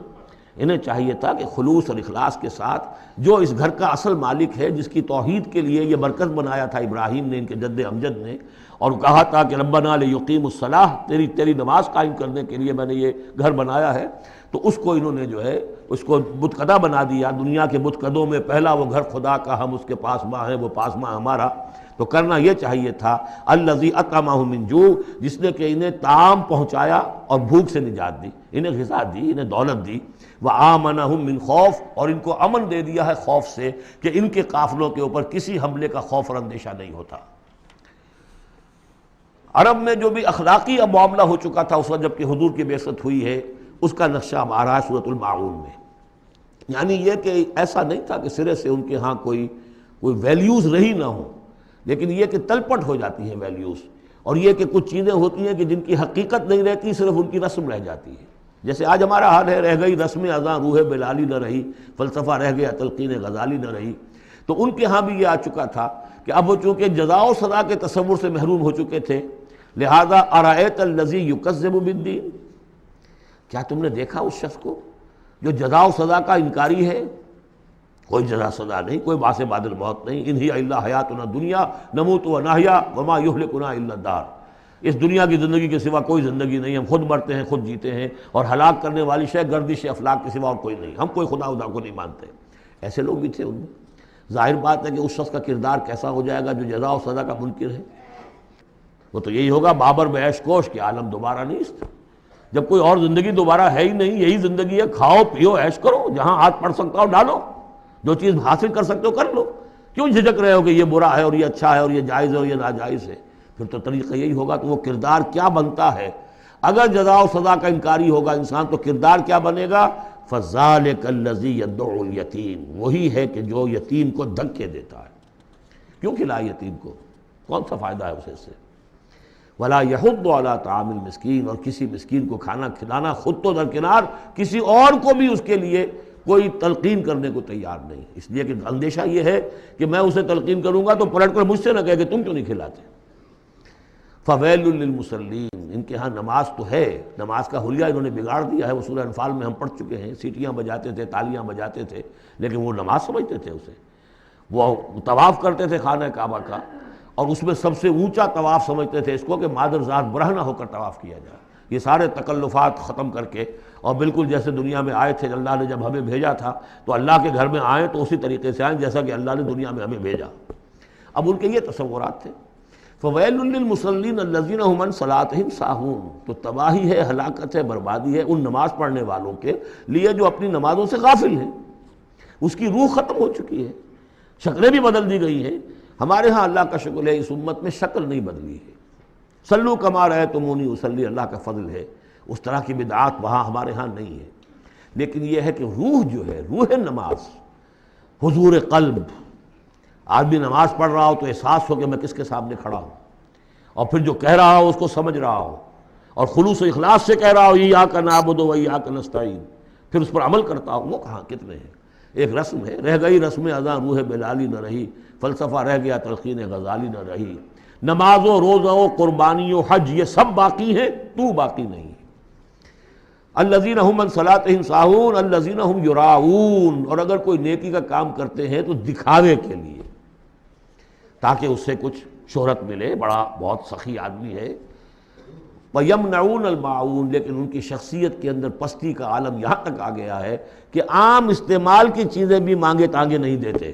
[SPEAKER 2] انہیں چاہیے تھا کہ خلوص اور اخلاص کے ساتھ جو اس گھر کا اصل مالک ہے، جس کی توحید کے لیے یہ مرکز بنایا تھا ابراہیم نے، ان کے جد امجد نے، اور کہا تھا کہ ربنا لیقیموا الصلاۃ، تیری نماز قائم کرنے کے لیے میں نے یہ گھر بنایا ہے، تو اس کو انہوں نے جو ہے اس کو بت قدا بنا دیا۔ دنیا کے بت قدوں میں پہلا وہ گھر خدا کا، ہم اس کے پاس ماں ہیں، وہ پاس ماں ہمارا، تو کرنا یہ چاہیے تھا الذی اطعمہم من جوع، جس نے کہ انہیں طعام پہنچایا اور بھوک سے نجات دی، انہیں غذا دی، انہیں دولت دی، وآمنہم من خوف، اور ان کو امن دے دیا ہے خوف سے کہ ان کے قافلوں کے اوپر کسی حملے کا خوف اور اندیشہ نہیں ہوتا۔ عرب میں جو بھی اخلاقی اب معاملہ ہو چکا تھا اس وقت جب کہ حضور کی بعثت ہوئی ہے، اس کا نقشہ اب آ رہا ہے سورۃ الماعون میں، یعنی یہ کہ ایسا نہیں تھا کہ سرے سے ان کے ہاں کوئی ویلیوز رہی نہ ہوں، لیکن یہ کہ تلپٹ ہو جاتی ہیں ویلیوز، اور یہ کہ کچھ چیزیں ہوتی ہیں کہ جن کی حقیقت نہیں رہتی، صرف ان کی رسم رہ جاتی ہے، جیسے آج ہمارا حال ہے، رہ گئی رسم اذاں روح بلالی نہ رہی، فلسفہ رہ گیا تلقین غزالی نہ رہی۔ تو ان کے ہاں بھی یہ آ چکا تھا کہ اب وہ چونکہ جزا و سزا کے تصور سے محروم ہو چکے تھے، لہذا ارأیت الذی یکذب بالدین، کیا تم نے دیکھا اس شخص کو جو جزا و سزا کا انکاری ہے؟ کوئی جزا سزا نہیں، کوئی باعث بعد الموت نہیں، ان ہی الا حیاتنا دنیا نموت و نحیا وما یہلکنا الا الدار، اس دنیا کی زندگی کے سوا کوئی زندگی نہیں، ہم خود مرتے ہیں خود جیتے ہیں، اور ہلاک کرنے والی شے گردش افلاک کے سوا اور کوئی نہیں، ہم کوئی خدا کو نہیں مانتے۔ ایسے لوگ بھی تھے ان میں۔ ظاہر بات ہے کہ اس شخص کا کردار کیسا ہو جائے گا جو جزا و سزا کا منکر ہے، وہ تو یہی ہوگا بابر بعیش کوش کہ عالم دوبارہ نہیں است، جب کوئی اور زندگی دوبارہ ہے ہی نہیں، یہی زندگی ہے، کھاؤ پیو عیش کرو، جہاں ہاتھ پڑ سکتا ہو ڈالو، جو چیز حاصل کر سکتے ہو کر لو، کیوں جھجک رہے ہو کہ یہ برا ہے اور یہ اچھا ہے اور یہ جائز ہے اور یہ ناجائز ہے؟ پھر تو طریقہ یہی ہوگا کہ وہ کردار کیا بنتا ہے، اگر جزا و سزا کا انکاری ہوگا انسان تو کردار کیا بنے گا؟ فَذَلِكَ الَّذِي يَدُعُّ الْيَتِيمَ، وہی ہے کہ جو یتیم کو دھکے دیتا ہے۔ کیوں کھلائے یتیم کو؟ کون سا فائدہ ہے اسے اس سے؟ وَلَا يَحُضُّ عَلَىٰ طَعَامِ الْمِسْكِينِ، اور کسی مسکین کو کھانا کھلانا خود تو درکنار، کسی اور کو بھی اس کے لیے کوئی تلقین کرنے کو تیار نہیں، اس لیے کہ اندیشہ یہ ہے کہ میں اسے تلقین کروں گا تو پلٹ کر مجھ سے نہ کہے کہ تم کیوں نہیں کھلاتے۔ فَوَيْلٌ لِّلْمُصَلِّينَ، ان کے ہاں نماز تو ہے، نماز کا حلیہ انہوں نے بگاڑ دیا ہے، وہ سورہ انفال میں ہم پڑھ چکے ہیں، سیٹیاں بجاتے تھے، تالیاں بجاتے تھے، لیکن وہ نماز سمجھتے تھے اسے، وہ طواف کرتے تھے خانہ کعبہ کا، اور اس میں سب سے اونچا طواف سمجھتے تھے اس کو کہ مادر ذات برہنہ ہو کر طواف کیا جائے، یہ سارے تکلفات ختم کر کے، اور بالکل جیسے دنیا میں آئے تھے، اللہ نے جب ہمیں بھیجا تھا تو اللہ کے گھر میں آئیں تو اسی طریقے سے آئیں جیسا کہ اللہ نے دنیا میں ہمیں بھیجا۔ اب ان کے یہ تصورات تھے۔ فَوَيْلٌ لِّلْمُصَلِّينَ الَّذِينَ هُمْ عَنْ صَلَاتِهِمْ سَاهُونَ، تو تباہی ہے، ہلاکت ہے، بربادی ہے ان نماز پڑھنے والوں کے لیے جو اپنی نمازوں سے غافل ہیں، اس کی روح ختم ہو چکی ہے، شکلیں بھی بدل دی گئی ہیں۔ ہمارے ہاں اللہ کا شکر ہے اس امت میں شکل نہیں بدلی ہے، صلو کما رأیتمونی اصلی، اللہ کا فضل ہے، اس طرح کی بدعات وہاں ہمارے ہاں نہیں ہے، لیکن یہ ہے کہ روح جو ہے، روح نماز، حضور قلب، آدمی نماز پڑھ رہا ہو تو احساس ہو کہ میں کس کے سامنے کھڑا ہوں، اور پھر جو کہہ رہا ہو اس کو سمجھ رہا ہو اور خلوص و اخلاص سے کہہ رہا ہو ایاک نعبد و ایاک نستعین، پھر اس پر عمل کرتا ہو، وہ کہاں کتنے ہیں؟ ایک رسم ہے، رہ گئی رسم اذاں روح بلالی نہ رہی، فلسفہ رہ گیا تلقین غزالی نہ رہی، نماز و روزہ و قربانی و حج یہ سب باقی ہیں، تو باقی نہیں۔ الذین هم عن صلاتهم ساہون الذین هم یراؤون، اور اگر کوئی نیکی کا کام کرتے ہیں تو دکھاوے کے لیے، تاکہ اس سے کچھ شہرت ملے، بڑا بہت سخی آدمی ہے۔ وَيَمْنَعُونَ الْمَاعُونَ، لیکن ان کی شخصیت کے اندر پستی کا عالم یہاں تک آ گیا ہے کہ عام استعمال کی چیزیں بھی مانگے تانگے نہیں دیتے۔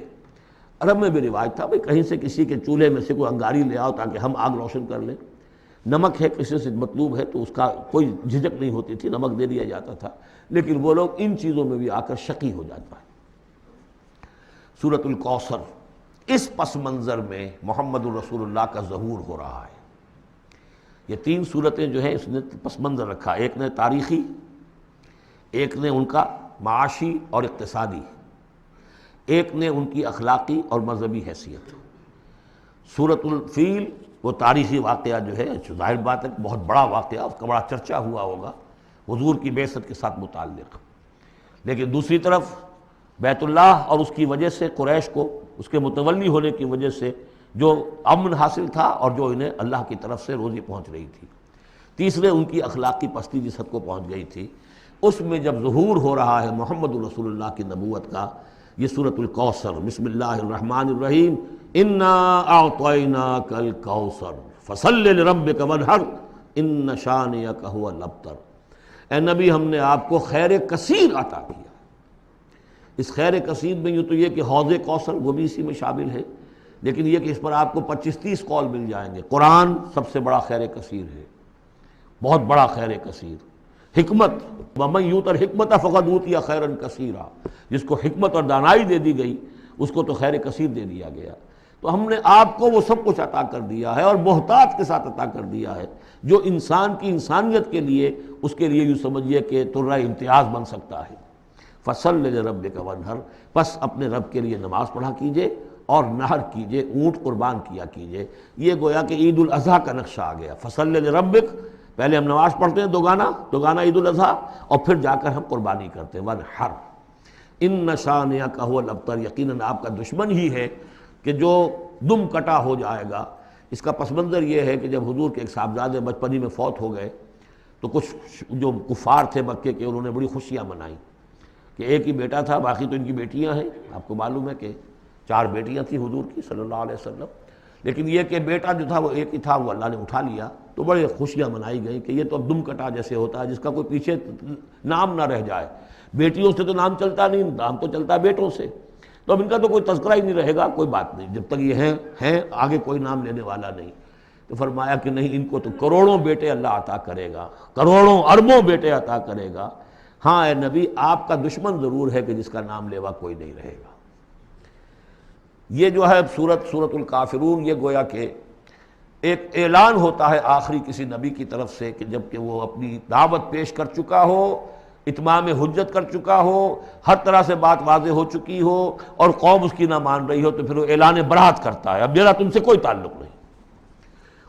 [SPEAKER 2] عرب میں بھی رواج تھا، بھئی کہیں سے کسی کے چولہے میں سے کوئی انگاری لے آؤ تاکہ ہم آگ روشن کر لیں، نمک ہے کسی سے مطلوب ہے تو اس کا کوئی جھجک نہیں ہوتی تھی، نمک دے دیا جاتا تھا، لیکن وہ لوگ ان چیزوں میں بھی آ کر شقی ہو جاتا ہے۔ سورۃ الکوثر، اس پس منظر میں محمد الرسول اللہ کا ظہور ہو رہا ہے۔ یہ تین صورتیں جو ہیں اس نے پس منظر رکھا، ایک نے تاریخی، ایک نے ان کا معاشی اور اقتصادی، ایک نے ان کی اخلاقی اور مذہبی حیثیت۔ سورۃ الفیل وہ تاریخی واقعہ جو ہے، ظاہر بات ہے بہت بڑا واقعہ، اس کا بڑا چرچا ہوا ہوگا حضور کی بعثت کے ساتھ متعلق، لیکن دوسری طرف بیت اللہ اور اس کی وجہ سے قریش کو اس کے متولی ہونے کی وجہ سے جو امن حاصل تھا اور جو انہیں اللہ کی طرف سے روزی پہنچ رہی تھی، تیسرے ان کی اخلاقی پستی جس حد کو پہنچ گئی تھی، اس میں جب ظہور ہو رہا ہے محمد الرسول اللہ کی نبوت کا، یہ سورۃ الکوثر، بسم اللہ الرحمن الرحیم، انا اعطیناک الکوثر فصل لربک وانحر ان شانئک ھو الابتر۔ اے نبی، ہم نے آپ کو خیر کثیر عطا کیا۔ اس خیر کثیر میں یوں تو یہ کہ حوض کوثر وہ بھی اسی میں شامل ہے، لیکن یہ کہ اس پر آپ کو 25-30 قول مل جائیں گے۔ قرآن سب سے بڑا خیر کثیر ہے، بہت بڑا خیر کثیر۔ حکمت، ومن یؤت الحکمت فقد اوتی خیرا کثیرا، جس کو حکمت اور دانائی دے دی گئی اس کو تو خیر کثیر دے دیا گیا۔ تو ہم نے آپ کو وہ سب کچھ عطا کر دیا ہے اور محتاط کے ساتھ عطا کر دیا ہے، جو انسان کی انسانیت کے لیے، اس کے لیے یوں سمجھیے کہ ترہ امتیاز بن سکتا ہے۔ فصل لربک وانحر، پس اپنے رب کے لیے نماز پڑھا کیجئے اور نحر کیجئے، اونٹ قربان کیا کیجئے۔ یہ گویا کہ عید الاضحیٰ کا نقشہ آ گیا۔ فصل لربک، پہلے ہم نماز پڑھتے ہیں دوگانا عید الاضحیٰ، اور پھر جا کر ہم قربانی کرتے ہیں۔ وانحر ان شانئک ھو الابتر، یقیناً آپ کا دشمن ہی ہے کہ جو دم کٹا ہو جائے گا۔ اس کا پس منظر یہ ہے کہ جب حضور کے ایک صاحبزادے بچپنی میں فوت ہو گئے تو کچھ جو کفار تھے مکے کے، انہوں نے بڑی خوشیاں منائیں کہ ایک ہی بیٹا تھا، باقی تو ان کی بیٹیاں ہیں۔ آپ کو معلوم ہے کہ 4 بیٹیاں تھیں حضور کی صلی اللہ علیہ وسلم، لیکن یہ کہ بیٹا جو تھا وہ ایک ہی تھا، وہ اللہ نے اٹھا لیا، تو بڑے خوشیاں منائی گئیں کہ یہ تو اب دم کٹا جیسے ہوتا ہے جس کا کوئی پیچھے نام نہ رہ جائے۔ بیٹیوں سے تو نام چلتا نہیں، نام تو چلتا ہے بیٹوں سے، تو اب ان کا تو کوئی تذکرہ ہی نہیں رہے گا، کوئی بات نہیں، جب تک یہ ہیں آگے کوئی نام لینے والا نہیں۔ تو فرمایا کہ نہیں، ان کو تو کروڑوں بیٹے اللہ عطا کرے گا، کروڑوں اربوں بیٹے عطا کرے گا۔ ہاں اے نبی، آپ کا دشمن ضرور ہے کہ جس کا نام لیوا کوئی نہیں رہے گا۔ یہ جو ہے سورۃ الکافرون، یہ گویا کہ ایک اعلان ہوتا ہے آخری کسی نبی کی طرف سے کہ جب کہ وہ اپنی دعوت پیش کر چکا ہو، اتمام حجت کر چکا ہو، ہر طرح سے بات واضح ہو چکی ہو اور قوم اس کی نہ مان رہی ہو، تو پھر وہ اعلان برات کرتا ہے، اب میرا تم سے کوئی تعلق نہیں۔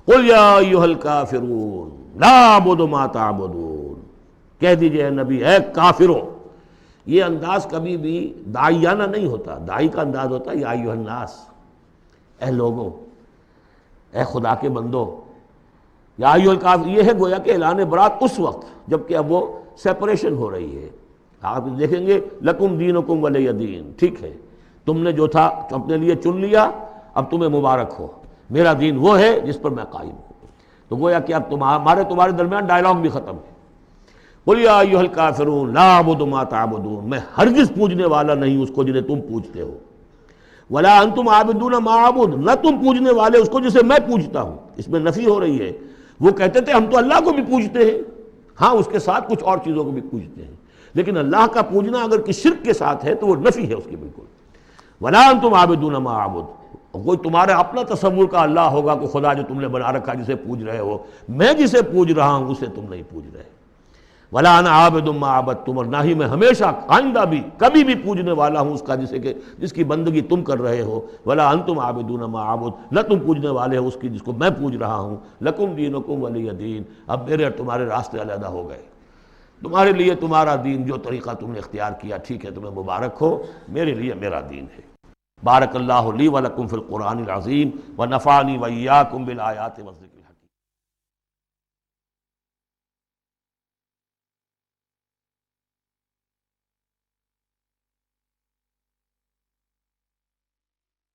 [SPEAKER 2] قل یا ایھا الکافرون لا اعبد ما تعبدون، کہہ دیجئے اے نبی، اے کافروں۔ یہ انداز کبھی بھی داعیانہ نہیں ہوتا، داعی کا انداز ہوتا ہے یا ایھا الناس، اے لوگوں، اے خدا کے بندو، یا ایھا الکافر، یہ ہے گویا کہ اعلان برات اس وقت جب کہ اب وہ سیپریشن ہو رہی ہے۔ آپ دیکھیں گے لکم دینکم ولی دین، ٹھیک ہے، تم نے جو تھا اپنے لیے چن لیا، اب تمہیں مبارک ہو، میرا دین وہ ہے جس پر میں قائم ہوں۔ تو گویا کہ اب تمہارے درمیان ڈائلاگ بھی ختم ہے۔ قل یا ایھا الکافرون لا اعبد ما تعبدون، میں ہرگز پوجنے والا نہیں اس کو جنہیں تم پوجتے ہو، ولا انتم عابدون ما اعبد، نہ تم پوجنے والے اس کو جسے میں پوجتا ہوں۔ اس میں نفی ہو رہی ہے۔ وہ کہتے تھے ہم تو اللہ کو بھی پوجتے ہیں، ہاں اس کے ساتھ کچھ اور چیزوں کو بھی پوجتے ہیں، لیکن اللہ کا پوجنا اگر کسی شرک کے ساتھ ہے تو وہ نفی ہے اس کی بالکل۔ ولا انتم عابدون ما اعبد، کوئی تمہارا اپنا تصور کا اللہ ہوگا کہ خدا جو تم نے بنا رکھا جسے پوج رہے ہو، میں جسے پوج رہا ہوں اسے تم نہیں پوج رہے۔ ولا انا عابد ما عبدتم، اور نہ ہی میں ہمیشہ آئندہ بھی کبھی بھی پوجنے والا ہوں اس کا جس کی بندگی تم کر رہے ہو، ولا انتم عابدون ما اعبد، نہ تم پوجنے والے ہو اس کی جس کو میں پوج رہا ہوں، لکم دینکم ولی دین، اب میرے اور تمہارے راستے علیحدہ ہو گئے، تمہارے لیے تمہارا دین، جو طریقہ تم نے اختیار کیا ٹھیک ہے، تمہیں مبارک ہو، میرے لیے میرا دین ہے۔ بارک اللہ لی ولکم فی القرآن العظیم ونفعنی وإیاکم بالآیات والذکر